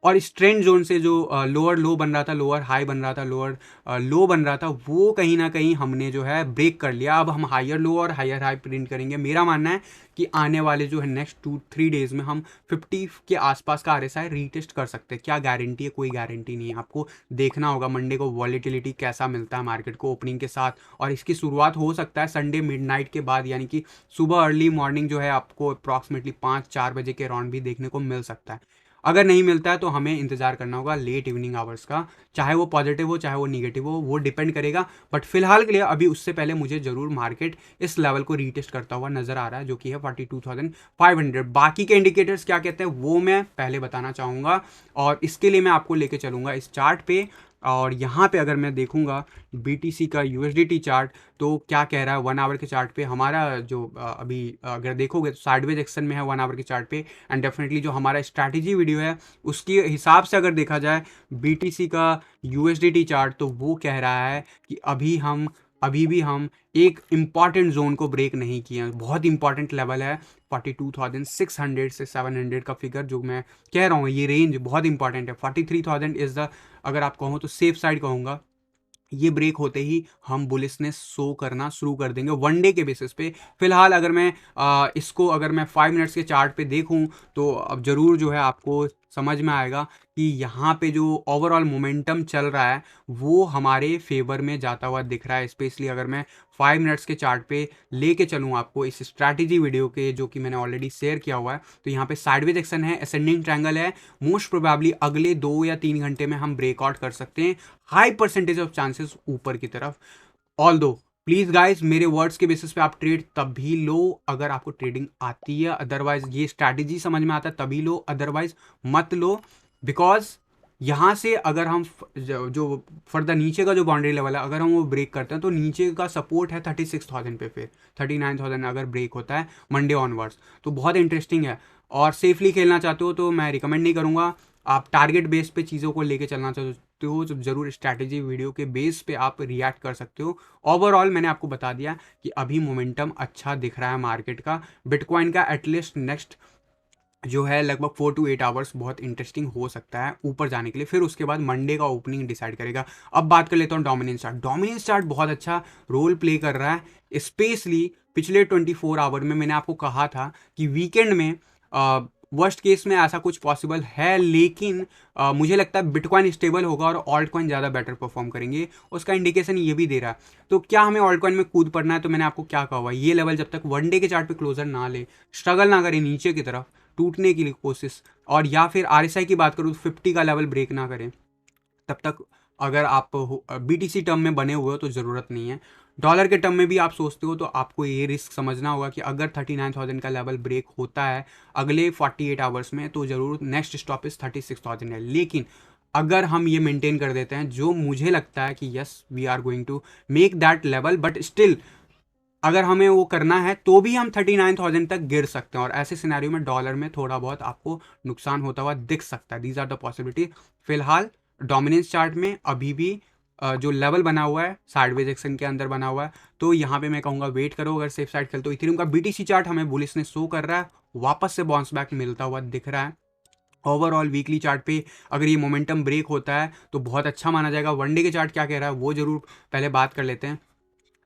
और इस ट्रेंड जोन से जो लोअर लो बन रहा था, लोअर हाई बन रहा था, लोअर लो बन रहा था, वो कहीं ना कहीं हमने जो है ब्रेक कर लिया। अब हम हायर लो और हायर हाई प्रिंट करेंगे। मेरा मानना है कि आने वाले जो है नेक्स्ट 2-3 डेज में हम 50 के आसपास का आरएसआई रीटेस्ट कर सकते हैं। क्या गारंटी है? कोई गारंटी नहीं है। आपको देखना होगा मंडे को वॉलेटिलिटी कैसा मिलता है मार्केट को ओपनिंग के साथ, और इसकी शुरुआत हो सकता है संडे मिडनाइट के बाद, यानी कि सुबह अर्ली मॉर्निंग जो है आपको अप्रॉक्सीमेटली 5-4 बजे के अराउंड भी देखने को मिल सकता है। अगर नहीं मिलता है तो हमें इंतजार करना होगा लेट इवनिंग आवर्स का, चाहे वो पॉजिटिव हो चाहे वो निगेटिव हो, वो डिपेंड करेगा। बट फिलहाल के लिए अभी उससे पहले मुझे जरूर मार्केट इस लेवल को रीटेस्ट करता हुआ नजर आ रहा है, जो कि है 42,500। बाकी के इंडिकेटर्स क्या कहते हैं वो मैं पहले बताना चाहूंगा, और इसके लिए मैं आपको लेके चलूंगा इस चार्ट पे। और यहाँ पे अगर मैं देखूंगा BTC का USDT चार्ट, तो क्या कह रहा है 1 आवर के चार्ट पे हमारा जो अभी अगर देखोगे तो साइडवेज एक्शन में है 1 आवर के चार्ट पे। एंड डेफिनेटली जो हमारा स्ट्रैटेजी वीडियो है उसके हिसाब से अगर देखा जाए BTC का USDT चार्ट, तो वो कह रहा है कि अभी भी हम एक इम्पॉर्टेंट जोन को ब्रेक नहीं किए हैं। बहुत इंपॉर्टेंट लेवल है 42,600 से 700 का फिगर जो मैं कह रहा हूँ, ये रेंज बहुत इंपॉर्टेंट है। 43,000 इज द, अगर आप कहो तो सेफ साइड कहूँगा। ये ब्रेक होते ही हम बुलिशनेस शो करना शुरू कर देंगे वनडे के बेसिस पे। फिलहाल अगर मैं इसको अगर मैं 5 मिनट्स के चार्ट पे देखूं, तो अब जरूर जो है आपको समझ में आएगा कि यहाँ पे जो ओवरऑल मोमेंटम चल रहा है वो हमारे फेवर में जाता हुआ दिख रहा है। स्पेशली अगर मैं 5 मिनट्स के चार्ट पे लेके चलूँ आपको इस स्ट्रैटेजी वीडियो के, जो कि मैंने ऑलरेडी शेयर किया हुआ है, तो यहाँ पे साइडवेज एक्शन है, असेंडिंग ट्रायंगल है। मोस्ट प्रोबेबली अगले 2 या 3 घंटे में हम ब्रेकआउट कर सकते हैं, हाई परसेंटेज ऑफ चांसेस ऊपर की तरफ। ऑल दो प्लीज गाइज मेरे वर्ड्स के बेसिस पे आप ट्रेड तभी लो अगर आपको ट्रेडिंग आती है, अदरवाइज ये स्ट्रैटेजी समझ में आता है तभी लो, अदरवाइज मत लो। बिकॉज यहाँ से अगर हम जो फर्दर नीचे का जो बाउंड्री लेवल है अगर हम वो ब्रेक करते हैं, तो नीचे का सपोर्ट है 36,000 पे, फिर 39,000 अगर ब्रेक होता है मंडे ऑनवर्ड्स, तो बहुत इंटरेस्टिंग है। और सेफली खेलना चाहते हो तो मैं रिकमेंड नहीं करूँगा। आप टारगेट बेस पे चीज़ों को लेके चलना चाहते हो तो जरूर स्ट्रैटेजी वीडियो के बेस पे आप रिएक्ट कर सकते हो। ओवरऑल मैंने आपको बता दिया कि अभी मोमेंटम अच्छा दिख रहा है मार्केट का। बिटकॉइन का एटलीस्ट नेक्स्ट जो है लगभग 4 to 8 आवर्स बहुत इंटरेस्टिंग हो सकता है ऊपर जाने के लिए, फिर उसके बाद मंडे का ओपनिंग डिसाइड करेगा। अब बात कर लेता हूँ डोमिनेंस चार्ट। डोमिनेंस चार्ट बहुत अच्छा रोल प्ले कर रहा है, स्पेशली पिछले 24 आवर में। मैंने आपको कहा था कि वीकेंड में वर्स्ट केस में ऐसा कुछ पॉसिबल है, लेकिन मुझे लगता है बिटकॉइन स्टेबल होगा और ऑल्ट कॉइन ज़्यादा बेटर परफॉर्म करेंगे, उसका इंडिकेशन ये भी दे रहा है। तो क्या हमें ऑल्ट कॉइन में कूद पड़ना है? तो मैंने आपको क्या कहा हुआ, ये लेवल जब तक वनडे के चार्ट पे क्लोजर ना ले, स्ट्रगल ना करे नीचे की तरफ टूटने की कोशिश, और या फिर आरएसआई की बात करूँ तो 50 का लेवल ब्रेक ना करें, तब तक अगर आप BTC टर्म में बने हुए हो तो ज़रूरत नहीं है। डॉलर के टर्म में भी आप सोचते हो तो आपको ये रिस्क समझना होगा कि अगर 39,000 का लेवल ब्रेक होता है अगले 48 आवर्स में, तो ज़रूर नेक्स्ट स्टॉप इस 36,000 है। लेकिन अगर हम ये मेंटेन कर देते हैं, जो मुझे लगता है कि yes we are going to make that level, but still अगर हमें वो करना है तो भी हम 39,000 तक गिर सकते हैं, और ऐसे सिनेरियो में डॉलर में थोड़ा बहुत आपको नुकसान होता हुआ दिख सकता है। These are the possibility. फिलहाल डोमिनेंस चार्ट में अभी भी जो लेवल बना हुआ है साइडवेज एक्शन के अंदर बना हुआ है, तो यहाँ पे मैं कहूँगा वेट करो अगर सेफ साइड खेलते हो। इथेरियम का BTC चार्ट हमें बुलिशनेस शो कर रहा है, वापस से बाउंस बैक मिलता हुआ दिख रहा है। ओवरऑल वीकली चार्ट पे अगर ये मोमेंटम ब्रेक होता है तो बहुत अच्छा माना जाएगा। वनडे के चार्ट क्या कह रहा है वो जरूर पहले बात कर लेते हैं।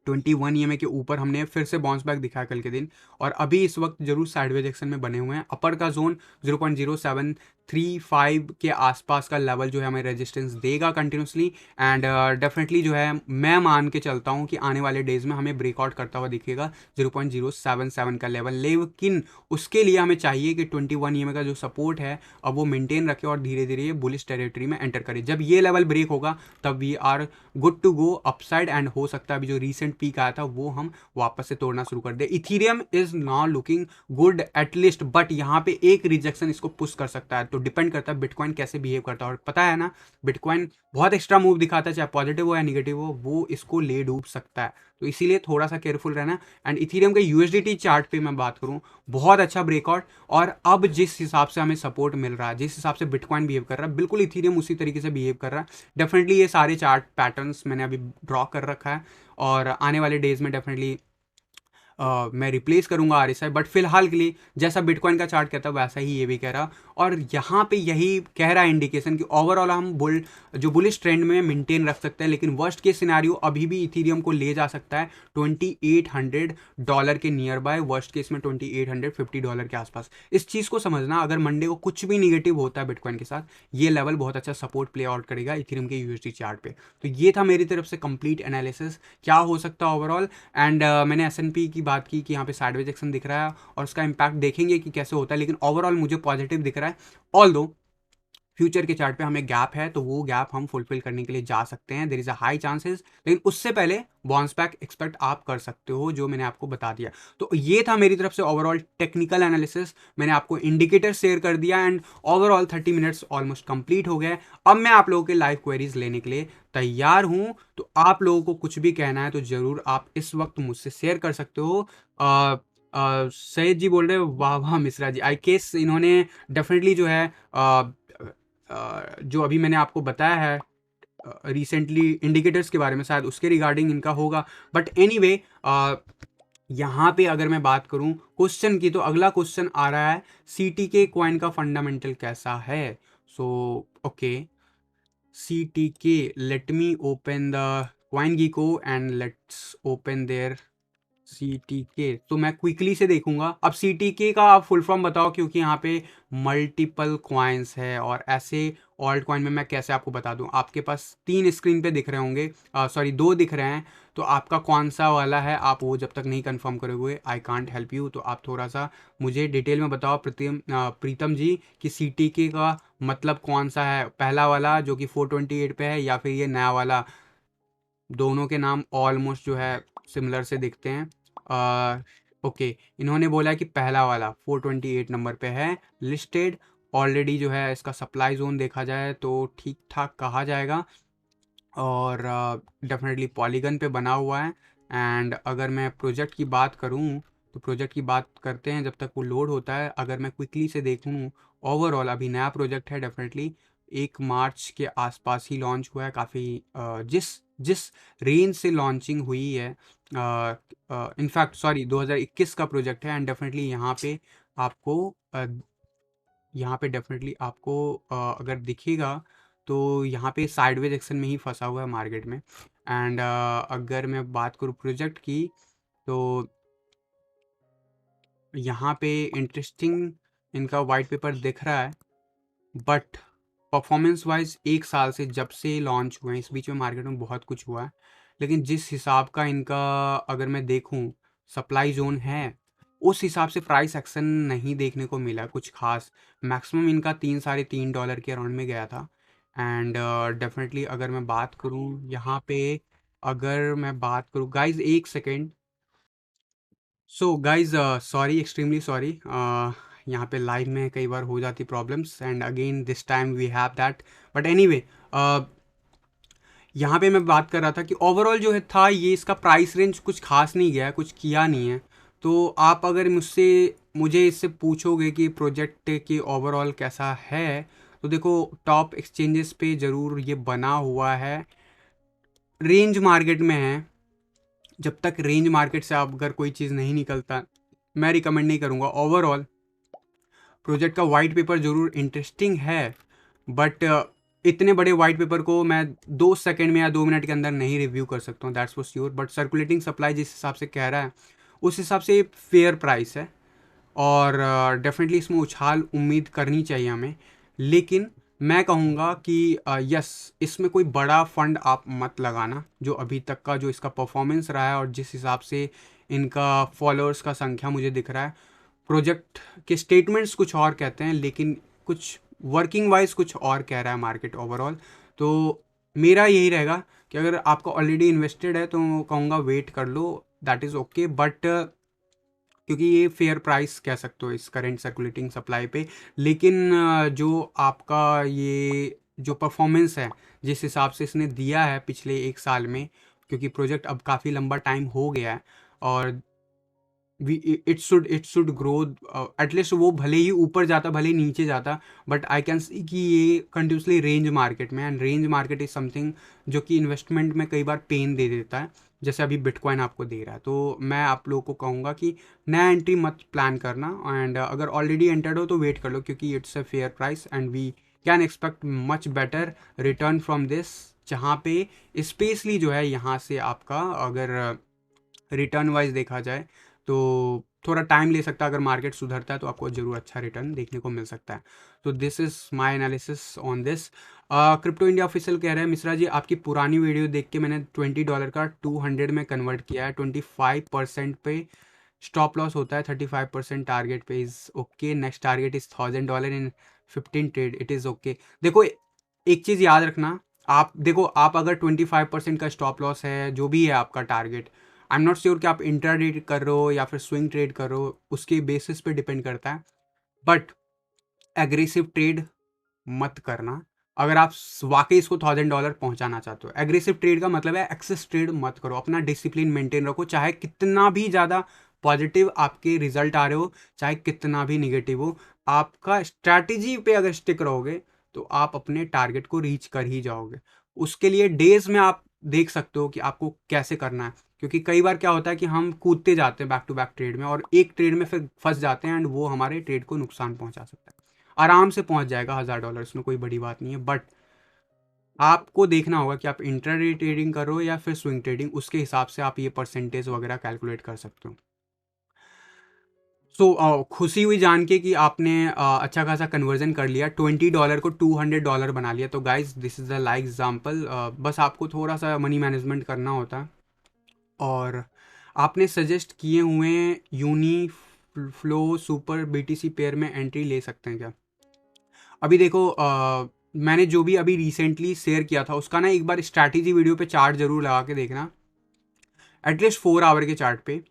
21 EMA के ऊपर हमने फिर से बाउंस बैक दिखाया कल के दिन, और अभी इस वक्त जरूर साइडवेज एक्शन में बने हुए हैं। अपर का जोन 0.0735 के आसपास का लेवल जो है हमें रेजिस्टेंस देगा कंटिन्यूसली, एंड डेफिनेटली जो है मैं मान के चलता हूँ कि आने वाले डेज में हमें ब्रेकआउट करता हुआ दिखेगा 0.077 का लेवल। लेकिन उसके लिए हमें चाहिए कि 21 EMA का जो सपोर्ट है अब वो मेंटेन रखे और धीरे धीरे ये बुलिश टेरिटरी में एंटर करे। जब ये लेवल ब्रेक होगा तब we are good to go upside, and हो सकता है अभी जो रिसेंट पीक आया था वो हम वापस से तोड़ना शुरू कर दे। Ethereum is now looking good at least, but यहाँ पे एक रिजेक्शन इसको पुश कर सकता है। तो डिपेंड करता है बिटकॉइन कैसे बिहेव करता है। और पता है ना, बिटकॉइन बहुत एक्स्ट्रा मूव दिखाता है, चाहे पॉजिटिव हो या निगेटिव हो, वो इसको ले डूब सकता है। तो इसीलिए थोड़ा सा केयरफुल रहना। एंड इथीरियम के यूएसडीटी चार्ट पे मैं बात करूँ, बहुत अच्छा ब्रेकआउट। और अब जिस हिसाब से हमें सपोर्ट मिल रहा है, जिस हिसाब से बिटकॉइन बिहेव कर रहा है, बिल्कुल इथीरियम उसी तरीके से बिहेव कर रहा है। डेफिनेटली ये सारे चार्ट पैटर्न्स मैंने अभी ड्रॉ कर रखा है, और आने वाले डेज में डेफिनेटली मैं रिप्लेस करूंगा आरएसआई। बट फिलहाल के लिए जैसा बिटकॉइन का चार्ट कहता है वैसा ही ये भी कह रहा। और यहाँ पे यही कह रहा है इंडिकेशन कि ओवरऑल हम बुलिश ट्रेंड में मेंटेन रख सकते हैं, लेकिन वर्स्ट केस सिनेरियो अभी भी इथीरियम को ले जा सकता है $2800 के नियर बाय, वर्स्ट केस में $2850 के आसपास। इस चीज़ को समझना, अगर मंडे को कुछ भी निगेटिव होता है बिटकॉइन के साथ, ये लेवल बहुत अच्छा सपोर्ट प्ले आउट करेगा इथीरियम के यूएसडी चार्ट पे। तो ये था मेरी तरफ से कंप्लीट एनालिसिस क्या हो सकता है ओवरऑल। एंड मैंने एसएनपी की बात की कि यहाँ पे साइडवेज एक्शन दिख रहा है और उसका इम्पैक्ट देखेंगे कि कैसे होता है, लेकिन ओवरऑल मुझे पॉजिटिव दिख रहा है। ऑल दो फ्यूचर के चार्ट पे हमें गैप है, तो वो गैप हम फुलफिल करने के लिए जा सकते हैं, there is a high chances. लेकिन उससे पहले बाउंस बैक एक्सपेक्ट आप कर सकते हो, जो मैंने आपको बता दिया। तो ये था मेरी तरफ से ओवरऑल टेक्निकल एनालिसिस, मैंने आपको इंडिकेटर शेयर कर दिया। And overall 30 minutes almost complete हो गए। अब मैं आप लोगों के लाइव क्वेरीज लेने के लिए तैयार हूं। तो आप लोगों को कुछ भी कहना है तो जरूर आप इस वक्त मुझसे शेयर कर सकते हो। सैयद जी बोल रहे हो, वाह वाह मिश्रा जी, आई गेस इन्होंने डेफिनेटली जो है जो अभी मैंने आपको बताया है रिसेंटली इंडिकेटर्स के बारे में, शायद उसके रिगार्डिंग इनका होगा। बट एनीवे, यहाँ पे अगर मैं बात करूँ क्वेश्चन की, तो अगला क्वेश्चन आ रहा है CTK कॉइन का फंडामेंटल कैसा है। So okay, CTK, let me open the CoinGecko and let's open their CTK। तो मैं क्विकली से देखूंगा। अब CTK का आप फुल फॉर्म बताओ, क्योंकि यहाँ पे मल्टीपल कॉइन्स है, और ऐसे ऑल्ट कॉइन में मैं कैसे आपको बता दूं। आपके पास 3 स्क्रीन पे दिख रहे होंगे, सॉरी 2 दिख रहे हैं। तो आपका कौन सा वाला है, आप वो जब तक नहीं कंफर्म करोगे आई कांट हेल्प यू। तो आप थोड़ा सा मुझे डिटेल में बताओ प्रीतम जी, कि CTK का मतलब कौन सा है, पहला वाला जो कि 428 पे है, या फिर ये नया वाला। दोनों के नाम ऑलमोस्ट जो है सिमिलर से दिखते हैं। ओके, इन्होंने बोला कि पहला वाला 428 नंबर पे है लिस्टेड ऑलरेडी। जो है इसका सप्लाई जोन देखा जाए तो ठीक ठाक कहा जाएगा, और डेफिनेटली पॉलीगन पे बना हुआ है। एंड अगर मैं प्रोजेक्ट की बात करूं, तो प्रोजेक्ट की बात करते हैं जब तक वो लोड होता है। अगर मैं क्विकली से देखूं, ओवरऑल अभी नया प्रोजेक्ट है, डेफिनेटली 1 मार्च के आसपास ही लॉन्च हुआ है। काफ़ी जिस जिस रेंज से लॉन्चिंग हुई है, इनफैक्ट सॉरी 2021 का प्रोजेक्ट है। एंड डेफिनेटली यहाँ पे डेफिनेटली आपको अगर दिखेगा, तो यहाँ पे साइडवेज एक्शन में ही फंसा हुआ है मार्केट में। एंड अगर मैं बात करूँ प्रोजेक्ट की, तो यहाँ पे इंटरेस्टिंग इनका वाइट पेपर दिख रहा है। बट परफॉर्मेंस वाइज 1 साल से जब से लॉन्च हुए हैं, इस बीच में मार्केट में बहुत कुछ हुआ है। लेकिन जिस हिसाब का इनका अगर मैं देखूं सप्लाई जोन है, उस हिसाब से प्राइस एक्शन नहीं देखने को मिला कुछ खास। मैक्सिमम इनका $3-3.5 के अराउंड में गया था। एंड डेफिनेटली अगर मैं बात करूं यहाँ पे, अगर मैं बात करूं गाइज, एक second. So guys, sorry, extremely sorry, यहाँ पे लाइव में कई बार हो जाती problems, and again this time we have that. But anyway, यहाँ पे मैं बात कर रहा था कि ओवरऑल जो है था ये, इसका प्राइस रेंज कुछ खास नहीं गया है, कुछ किया नहीं है। तो आप अगर मुझे इससे पूछोगे कि प्रोजेक्ट के ओवरऑल कैसा है, तो देखो टॉप एक्सचेंजेस पे ज़रूर ये बना हुआ है, रेंज मार्केट में है। जब तक रेंज मार्केट से आप अगर कोई चीज़ नहीं निकलता, मैं रिकमेंड नहीं करूँगा। ओवरऑल प्रोजेक्ट का वाइट पेपर ज़रूर इंटरेस्टिंग है, बट इतने बड़े वाइट पेपर को मैं 2 सेकंड में या 2 मिनट के अंदर नहीं रिव्यू कर सकता हूँ, that's for sure. But circulating supply जिस हिसाब से कह रहा है, उस हिसाब से फेयर प्राइस है, और डेफिनेटली इसमें उछाल उम्मीद करनी चाहिए हमें। लेकिन मैं कहूँगा कि यस, इसमें कोई बड़ा फंड आप मत लगाना। जो अभी तक का जो इसका परफॉर्मेंस रहा है, और जिस हिसाब से इनका फॉलोअर्स का संख्या मुझे दिख रहा है, प्रोजेक्ट के स्टेटमेंट्स कुछ और कहते हैं, लेकिन कुछ वर्किंग वाइज कुछ और कह रहा है मार्केट ओवरऑल। तो मेरा यही रहेगा कि अगर आपका ऑलरेडी इन्वेस्टेड है तो कहूँगा वेट कर लो, दैट इज़ ओके। बट क्योंकि ये फेयर प्राइस कह सकते हो इस करंट सर्कुलेटिंग सप्लाई पे। लेकिन जो आपका ये जो परफॉर्मेंस है, जिस हिसाब से इसने दिया है पिछले 1 साल में, क्योंकि प्रोजेक्ट अब काफ़ी लंबा टाइम हो गया है, और इट शुड ग्रो, एटलीस्ट वो भले ही ऊपर जाता भले ही नीचे जाता, बट आई कैन सी कि ये कंटिन्यूसली रेंज मार्केट में, and range market is something जो कि इन्वेस्टमेंट में कई बार पेन दे देता है, जैसे अभी बिटकॉइन आपको दे रहा है। तो मैं आप लोगों को कहूँगा कि नया एंट्री मत प्लान करना, एंड अगर ऑलरेडी एंटर्ड हो तो वेट कर लो, क्योंकि it's a fair price and we can expect much better return from this, जहाँ पे स्पेसली जो है यहाँ से आपका अगर रिटर्न वाइज देखा जाए तो थोड़ा टाइम ले सकता है। अगर मार्केट सुधरता है तो आपको ज़रूर अच्छा रिटर्न देखने को मिल सकता है। तो this is my analysis on this. Crypto India official कह रहे हैं, मिश्रा जी आपकी पुरानी वीडियो देख के मैंने $20 का 200 में कन्वर्ट किया है, 25% पे स्टॉप लॉस होता है, 35% टारगेट पे is okay, next target is $1000 in 15 trade, it is okay. देखो एक चीज़ याद रखना, आप देखो, आप अगर 25% का स्टॉप लॉस है, जो भी है आपका target, I am not sure कि आप इंट्रा ट्रेड कर रहे हो या फिर स्विंग ट्रेड कर रहे हो, उसके बेसिस पे डिपेंड करता है, बट एग्रेसिव ट्रेड मत करना। अगर आप वाकई इसको $1000 पहुंचाना चाहते हो, एग्रेसिव ट्रेड का मतलब है एक्सेस ट्रेड मत करो, अपना डिसिप्लिन मेंटेन रखो, चाहे कितना भी ज़्यादा पॉजिटिव आपके रिजल्ट आ रहे हो, चाहे कितना भी निगेटिव हो, आपका स्ट्रैटेजी पे अगर स्टिक रहोगे तो आप अपने टारगेट को रीच कर ही जाओगे। उसके लिए डेज में आप देख सकते हो कि आपको कैसे करना है, क्योंकि कई बार क्या होता है कि हम कूदते जाते हैं बैक टू बैक ट्रेड में, और एक ट्रेड में फिर फंस जाते हैं, एंड वो हमारे ट्रेड को नुकसान पहुंचा सकता है। आराम से पहुंच जाएगा $1000, इसमें कोई बड़ी बात नहीं है, बट आपको देखना होगा कि आप इंट्राडे ट्रेडिंग कर रहे हो या फिर स्विंग ट्रेडिंग, उसके हिसाब से आप ये परसेंटेज वगैरह कैलकुलेट कर सकते हो। सो खुशी हुई जान के कि आपने अच्छा खासा कन्वर्जन कर लिया, $20 को $200 बना लिया। तो guys this is the like example, बस आपको थोड़ा सा मनी मैनेजमेंट करना होता है। और आपने सजेस्ट किए हुए uni flow super BTC pair में एंट्री ले सकते हैं क्या? अभी देखो, मैंने जो भी अभी रिसेंटली शेयर किया था उसका ना एक बार स्ट्रैटेजी वीडियो पे चार्ट जरूर लगा के देखना, एटलीस्ट 4 आवर के चार्ट पे,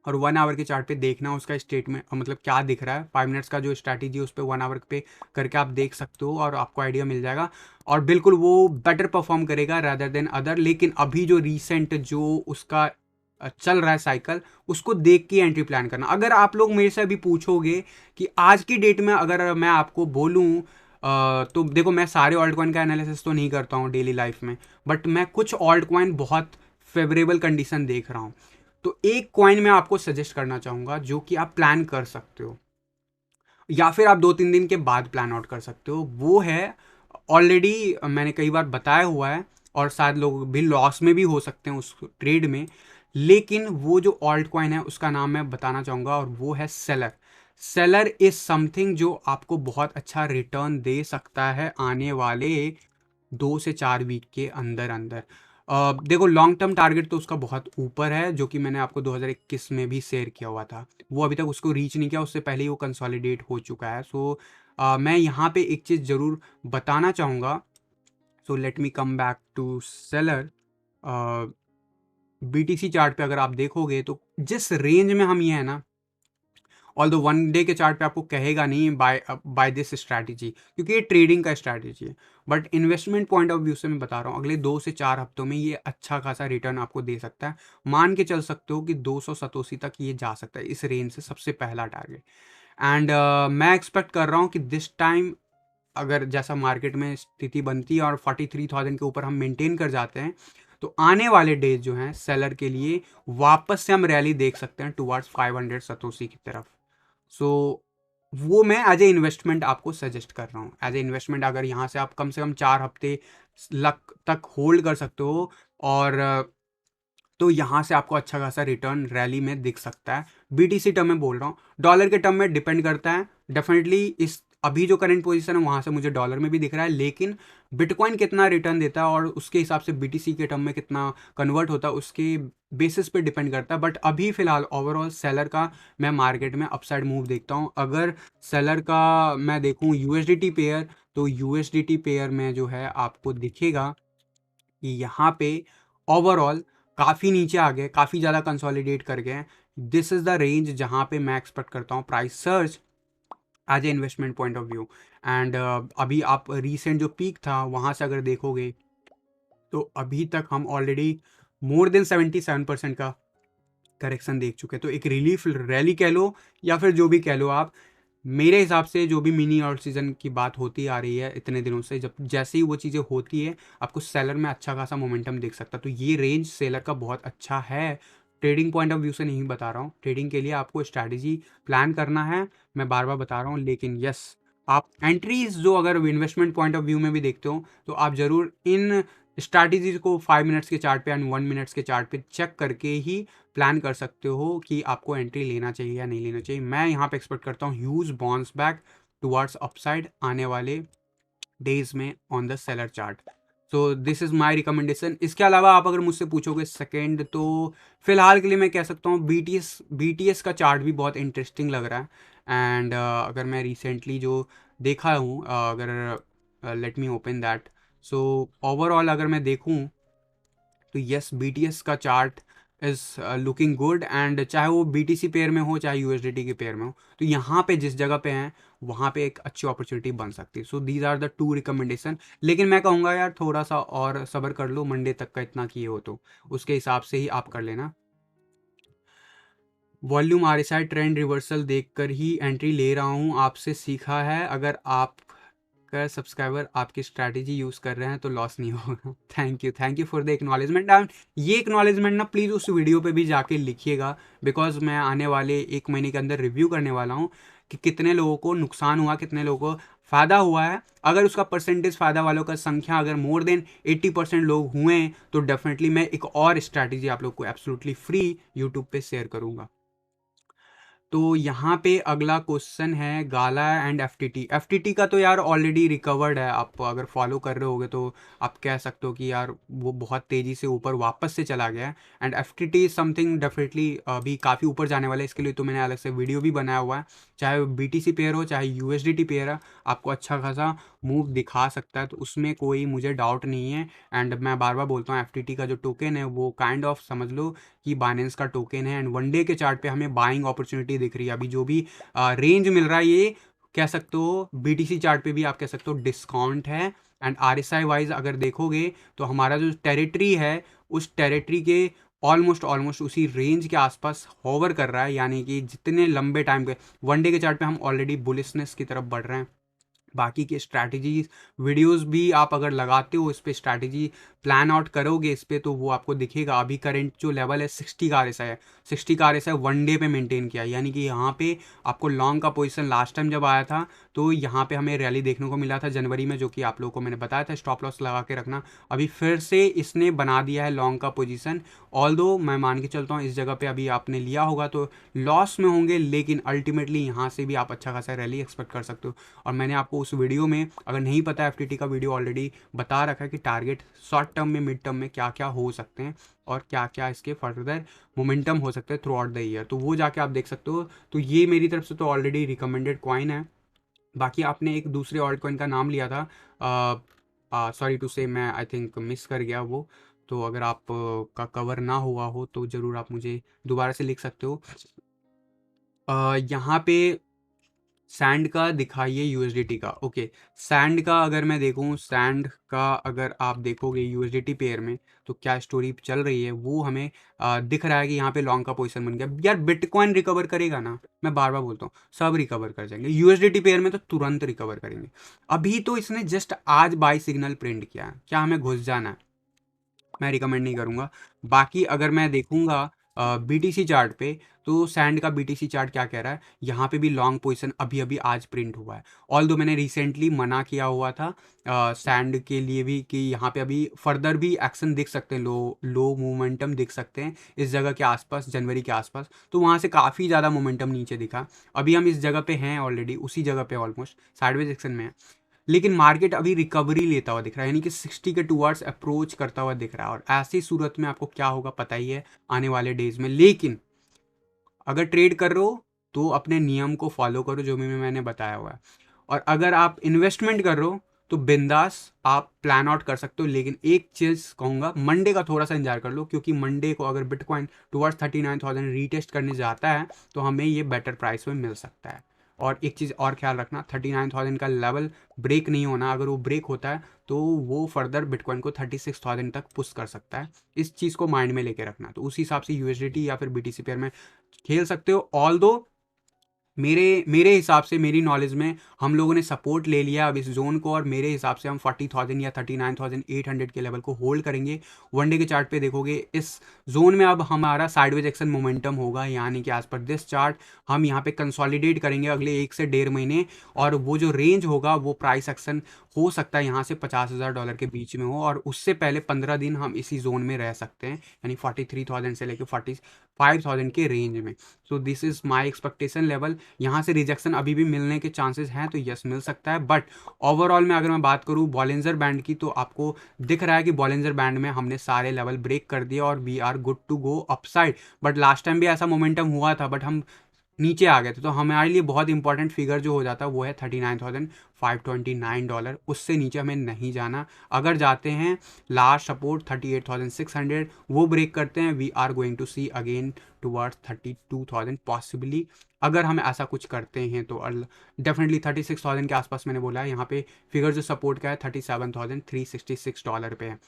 और 1 आवर के चार्ट पे देखना उसका स्टेटमेंट, मतलब क्या दिख रहा है। 5 मिनट्स का जो स्ट्रैटेजी है उस पर 1 आवर पे करके आप देख सकते हो, और आपको आइडिया मिल जाएगा, और बिल्कुल वो बेटर परफॉर्म करेगा रैदर देन अदर। लेकिन अभी जो रिसेंट जो उसका चल रहा है साइकिल, उसको देख के एंट्री प्लान करना। अगर आप लोग मेरे से अभी पूछोगे कि आज की डेट में अगर मैं आपको बोलूँ, तो देखो मैं सारे ऑल्ट कॉइन का एनालिसिस तो नहीं करता हूँ डेली लाइफ में, बट मैं कुछ ऑल्ट कॉइन बहुत फेवरेबल कंडीशन देख रहा हूँ। तो एक कॉइन मैं आपको सजेस्ट करना चाहूँगा जो कि आप प्लान कर सकते हो, या फिर आप 2-3 दिन के बाद प्लान आउट कर सकते हो। वो है, ऑलरेडी मैंने कई बार बताया हुआ है, और शायद लोग भी लॉस में भी हो सकते हैं उस ट्रेड में, लेकिन वो जो ऑल्ट कॉइन है उसका नाम मैं बताना चाहूँगा, और वो है सेलर। सेलर इज समथिंग जो आपको बहुत अच्छा रिटर्न दे सकता है आने वाले 2 से 4 वीक के अंदर अंदर। देखो लॉन्ग टर्म टारगेट तो उसका बहुत ऊपर है, जो कि मैंने आपको 2021 में भी शेयर किया हुआ था, वो अभी तक उसको रीच नहीं किया, उससे पहले ही वो कंसोलिडेट हो चुका है। सो मैं यहाँ पे एक चीज़ ज़रूर बताना चाहूँगा। So let me come back to Stellar. BTC chart पे अगर आप देखोगे तो जिस रेंज में हम ये है ना, ऑल्दो 1 डे के चार्ट पे आपको कहेगा नहीं बाय दिस स्ट्रैटेजी, क्योंकि ये ट्रेडिंग का स्ट्रैटेजी है, but investment point of view से मैं बता रहा हूँ, अगले 2 से 4 हफ्तों में ये अच्छा खासा रिटर्न आपको दे सकता है। मान के चल सकते हो कि 200 सतोसी तक ये जा सकता है इस रेंज से, सबसे पहला टारगेट। एंड मैं एक्सपेक्ट कर रहा हूँ कि दिस टाइम अगर जैसा मार्केट में स्थिति बनती है और 43,000 के ऊपर हम मेंटेन कर जाते हैं, तो आने वाले डेज जो हैं सेलर के लिए वापस से हम रैली देख सकते हैं टुवर्ड्स 500 सतोसी की तरफ। सो वो मैं एज ए इन्वेस्टमेंट आपको सजेस्ट कर रहा हूँ। एज ए इन्वेस्टमेंट अगर यहाँ से आप कम से कम 4 हफ्ते लक तक होल्ड कर सकते हो, और तो यहाँ से आपको अच्छा खासा रिटर्न रैली में दिख सकता है। बीटीसी टर्म में बोल रहा हूँ, डॉलर के टर्म में डिपेंड करता है डेफिनेटली। इस अभी जो करंट पोजीशन है वहाँ से मुझे डॉलर में भी दिख रहा है, लेकिन बिटकॉइन कितना रिटर्न देता है और उसके हिसाब से बीटीसी के टर्म में कितना कन्वर्ट होता है उसके बेसिस पे डिपेंड करता है। बट अभी फिलहाल ओवरऑल सेलर का मैं मार्केट में अपसाइड मूव देखता हूँ। अगर सेलर का मैं देखूँ यूएसडीटी पेयर, तो यूएसडीटी पेयर में जो है आपको दिखेगा कि यहाँ पे ओवरऑल काफ़ी नीचे आ गए, काफ़ी ज़्यादा कंसोलिडेट कर गए हैं। दिस इज़ द रेंज जहाँ पे मैं एक्सपेक्ट करता हूँ price search as a investment point of view. And अभी आप रिसेंट जो पीक था वहाँ से अगर देखोगे तो अभी तक हम ऑलरेडी मोर देन 77% का करेक्शन देख चुके हैं। तो एक रिलीफ रैली कह लो या फिर जो भी कह लो आप, मेरे हिसाब से जो भी मिनी ऑल सीजन की बात होती आ रही है इतने दिनों से, जब जैसे ही वो चीज़ें होती है आपको सेलर में अच्छा खासा मोमेंटम दिख सकता है। तो ये रेंज सेलर का बहुत अच्छा है। ट्रेडिंग पॉइंट ऑफ व्यू से नहीं बता रहा हूँ, ट्रेडिंग के लिए आपको स्ट्रैटेजी प्लान करना है, मैं बार बार बता रहा हूँ। लेकिन यस, आप एंट्रीज जो अगर इन्वेस्टमेंट पॉइंट ऑफ व्यू में भी देखते हो तो आप ज़रूर इन स्ट्रैटेजीज को 5 मिनट्स के चार्ट पे एंड 1 मिनट्स के चार्ट पे चेक करके ही प्लान कर सकते हो कि आपको एंट्री लेना चाहिए या नहीं लेना चाहिए। मैं यहाँ पे एक्सपेक्ट करता हूँ huge bounce back towards upside आने वाले डेज में on the seller chart. So this is my recommendation. इसके अलावा आप अगर मुझसे पूछोगे सेकेंड, तो फिलहाल के लिए मैं कह सकता हूँ BTS का चार्ट भी बहुत इंटरेस्टिंग लग रहा है। एंड अगर मैं रिसेंटली जो देखा हूँ, अगर late me open that, so overall अगर मैं देखूँ तो यस, BTS का chart is looking good. And चाहे वो BTC पेयर में हो चाहे USDT के पेयर में हो, तो यहाँ पे जिस जगह पे हैं वहाँ पे एक अच्छी अपॉर्चुनिटी बन सकती है। So these are the 2 recommendation. लेकिन मैं कहूँगा यार थोड़ा सा और सब्र कर लो, मंडे तक का इतना किए हो तो उसके हिसाब से ही आप कर लेना। वॉल्यूम RSI ट्रेंड रिवर्सल देखकर ही एंट्री ले रहा हूँ, आपसे सीखा है। अगर आप का सब्सक्राइबर आपकी स्ट्रैटेजी यूज़ कर रहे हैं तो लॉस नहीं होगा। Thank you for the acknowledgement. And ये एक्नॉलेजमेंट ना प्लीज़ उस वीडियो पे भी जाके लिखिएगा, बिकॉज मैं आने वाले 1 महीने के अंदर रिव्यू करने वाला हूँ कि कितने लोगों को नुकसान हुआ, कितने लोगों को फ़ायदा हुआ है। अगर उसका परसेंटेज फ़ायदा वालों का संख्या अगर मोर देन 80% लोग हुए हैं तो डेफिनेटली मैं एक और स्ट्रैटेजी आप लोग को एब्सोल्युटली फ्री यूट्यूब पे शेयर करूँगा। तो यहाँ पे अगला क्वेश्चन है गाला एंड एफटीटी का तो यार ऑलरेडी रिकवर्ड है। आप अगर फॉलो कर रहे होगे तो आप कह सकते हो कि यार वो बहुत तेज़ी से ऊपर वापस से चला गया है। And FTT is something definitely अभी काफ़ी ऊपर जाने वाला है। इसके लिए तो मैंने अलग से वीडियो भी बनाया हुआ है। चाहे BTC पेयर हो चाहे USDT पेयर है, आपको अच्छा खासा मूव दिखा सकता है, तो उसमें कोई मुझे डाउट नहीं है। एंड मैं बार बार बोलता हूँ एफटीटी का जो टोकन है वो काइंड ऑफ समझ लो कि बाइनेंस का टोकन है। एंड वनडे के चार्ट पे हमें बाइंग अपॉर्चुनिटी दिख रही है। अभी जो भी रेंज मिल रहा है ये कह सकते हो BTC चार्ट पे भी आप कह सकते हो डिस्काउंट है। एंड RSI वाइज अगर देखोगे तो हमारा जो टेरिटरी है उस टेरिटरी के ऑलमोस्ट उसी रेंज के आसपास होवर कर रहा है। यानी कि जितने लंबे टाइम के वनडे के चार्ट पे हम ऑलरेडी बुलिशनेस की तरफ बढ़ रहे हैं। बाकी की स्ट्रैटेजीज वीडियोस भी आप अगर लगाते हो इस पे, स्ट्रैटेजी प्लान आउट करोगे इस पे, तो वो आपको दिखेगा। अभी करंट जो लेवल है 60 का RSI है, 60 का RSI वनडे पे मेंटेन किया। यानी कि यहाँ पे आपको लॉन्ग का पोजीशन लास्ट टाइम जब आया था तो यहाँ पे हमें रैली देखने को मिला था जनवरी में, जो कि आप लोगों को मैंने बताया था स्टॉप लॉस लगा के रखना। अभी फिर से इसने बना दिया है लॉन्ग का पोजीशन। ऑल्दो मैं मान के चलता हूँ इस जगह पे अभी आपने लिया होगा तो लॉस में होंगे, लेकिन अल्टीमेटली यहाँ से भी आप अच्छा खासा रैली एक्सपेक्ट कर सकते हो। और मैंने आपको उस वीडियो में, अगर नहीं पता एफटीटी का वीडियो ऑलरेडी बता रखा है कि टारगेट शॉर्ट टर्म में मिड टर्म में क्या क्या हो सकते हैं और क्या क्या इसके फर्दर मोमेंटम हो सकते हैं थ्रू आउट द ईयर, तो वो जाके आप देख सकते हो। तो ये मेरी तरफ से तो ऑलरेडी रिकमेंडेड कॉइन है। बाकी आपने एक दूसरे ऑल्ट कॉइन का नाम लिया था, सॉरी टू से मैं आई थिंक मिस कर गया वो। तो अगर आप का कवर ना हुआ हो तो ज़रूर आप मुझे दोबारा से लिख सकते हो। यहाँ पे सैंड का दिखाइए USDT का। ओके, सैंड का अगर मैं देखूँ, सैंड का अगर आप देखोगे USDT पेयर में तो क्या स्टोरी चल रही है वो हमें दिख रहा है कि यहाँ पे लॉन्ग का पोजीशन बन गया। यार बिटकॉइन रिकवर करेगा ना, मैं बार बार बोलता हूँ सब रिकवर कर जाएंगे। USDT पेयर में तो तुरंत रिकवर करेंगे। अभी तो इसने जस्ट आज बाई सिग्नल प्रिंट किया है, क्या हमें घुस जाना है? मैं रिकमेंड नहीं करूँगा। बाकी अगर मैं देखूँगा BTC चार्ट पे, तो सैंड का BTC चार्ट क्या कह रहा है, यहाँ पे भी लॉन्ग पोजीशन अभी अभी आज प्रिंट हुआ है। ऑल्दो मैंने रिसेंटली मना किया हुआ था सैंड के लिए भी कि यहाँ पे अभी फर्दर भी एक्शन दिख सकते हैं, लो मोमेंटम दिख सकते हैं इस जगह के आसपास, जनवरी के आसपास। तो वहाँ से काफ़ी ज़्यादा मोमेंटम नीचे दिखा। अभी हम इस जगह पे हैं ऑलरेडी, उसी जगह पे ऑलमोस्ट साइडवेज एक्शन में है, लेकिन मार्केट अभी रिकवरी लेता हुआ दिख रहा है, यानी कि 60 के टूवर्ड्स अप्रोच करता हुआ दिख रहा है। और ऐसी सूरत में आपको क्या होगा पता ही है आने वाले डेज में। लेकिन अगर ट्रेड कर रहे हो तो अपने नियम को फॉलो करो जो भी मैंने बताया हुआ है। और अगर आप इन्वेस्टमेंट कर रहे हो तो बिंदास आप प्लान आउट कर सकते हो। लेकिन एक चीज़ कहूँगा, मंडे का थोड़ा सा इंतजार कर लो, क्योंकि मंडे को अगर बिटकॉइन टुवर्ड्स 39,000 रीटेस्ट करने जाता है तो हमें ये बेटर प्राइस में मिल सकता है। और एक चीज़ और ख्याल रखना, 39,000 का लेवल ब्रेक नहीं होना। अगर वो ब्रेक होता है तो वो फर्दर बिटकॉइन को 36,000 तक पुश कर सकता है। इस चीज़ को माइंड में लेके रखना। तो उस हिसाब से यूएसडीटी या फिर बीटीसी पेयर में खेल सकते हो। ऑल दो मेरे मेरे हिसाब से, मेरी नॉलेज में हम लोगों ने सपोर्ट ले लिया अब इस जोन को, और मेरे हिसाब से हम 40,000 या 39,800 के लेवल को होल्ड करेंगे। वनडे के चार्ट पे देखोगे इस जोन में अब हमारा साइडवेज एक्शन मोमेंटम होगा, यानी कि एज पर दिस चार्ट हम यहाँ पे कंसोलिडेट करेंगे अगले 1 से 1.5 महीने। और वो जो रेंज होगा वो प्राइस एक्शन हो सकता है यहाँ से $50,000 के बीच में हो, और उससे पहले 15 दिन हम इसी जोन में रह सकते हैं, यानी 43,000 से लेकर 45,000 के रेंज में। So this is my expectation level. यहाँ से रिजेक्शन अभी भी मिलने के चांसेस हैं, तो यस मिल सकता है। बट ओवरऑल में अगर मैं बात करूँ बॉलिंजर बैंड की, तो आपको दिख रहा है कि बॉलिंजर बैंड में हमने सारे लेवल ब्रेक कर दिए और we are good to go upside. But last time भी ऐसा मोमेंटम हुआ था, बट हम नीचे आ गए थे। तो हमारे लिए बहुत इंपॉर्टेंट फिगर जो हो जाता है वो है $39,529। उससे नीचे हमें नहीं जाना। अगर जाते हैं लास्ट सपोर्ट 38,600 वो ब्रेक करते हैं, we are going to see again towards 32,000 possibly. अगर हम ऐसा कुछ करते हैं तो डेफिनेटली 36,000 के आसपास मैंने बोला है। यहाँ पे फिगर जो सपोर्ट का है $37,366 पे है।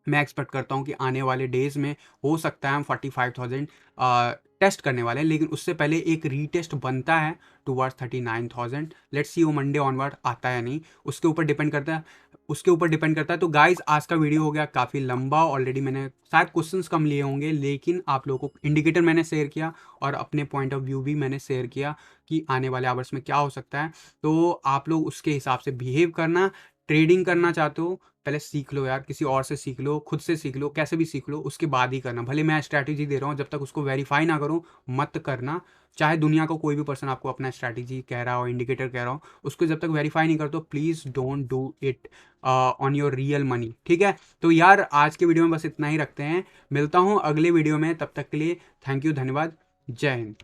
मैं एक्सपेक्ट करता हूँ कि आने वाले डेज में हो सकता है हम 45,000 टेस्ट करने वाले हैं, लेकिन उससे पहले एक रीटेस्ट बनता है टुवर्ड्स 39,000। लेट्स सी वो मंडे ऑनवर्ड आता है नहीं, उसके ऊपर डिपेंड करता है। तो गाइज आज का वीडियो हो गया काफ़ी लंबा। ऑलरेडी मैंने शायद क्वेश्चंस कम लिए होंगे, लेकिन आप लोगों को इंडिकेटर मैंने शेयर किया और अपने पॉइंट ऑफ व्यू भी मैंने शेयर किया कि आने वाले आवर्स में क्या हो सकता है। तो आप लोग उसके हिसाब से बिहेव करना। ट्रेडिंग करना चाहते हो, पहले सीख लो यार, किसी और से सीख लो, खुद से सीख लो, कैसे भी सीख लो, उसके बाद ही करना। भले मैं स्ट्रैटेजी दे रहा हूँ, जब तक उसको वेरीफाई ना करूँ मत करना। चाहे दुनिया का कोई भी पर्सन आपको अपना स्ट्रैटेजी कह रहा हो, इंडिकेटर कह रहा हो, उसको जब तक वेरीफाई नहीं करते, please don't do it on your real money, ठीक है। तो यार आज के वीडियो में बस इतना ही रखते हैं। मिलता हूँ अगले वीडियो में, तब तक के लिए थैंक यू, धन्यवाद, जय हिंद।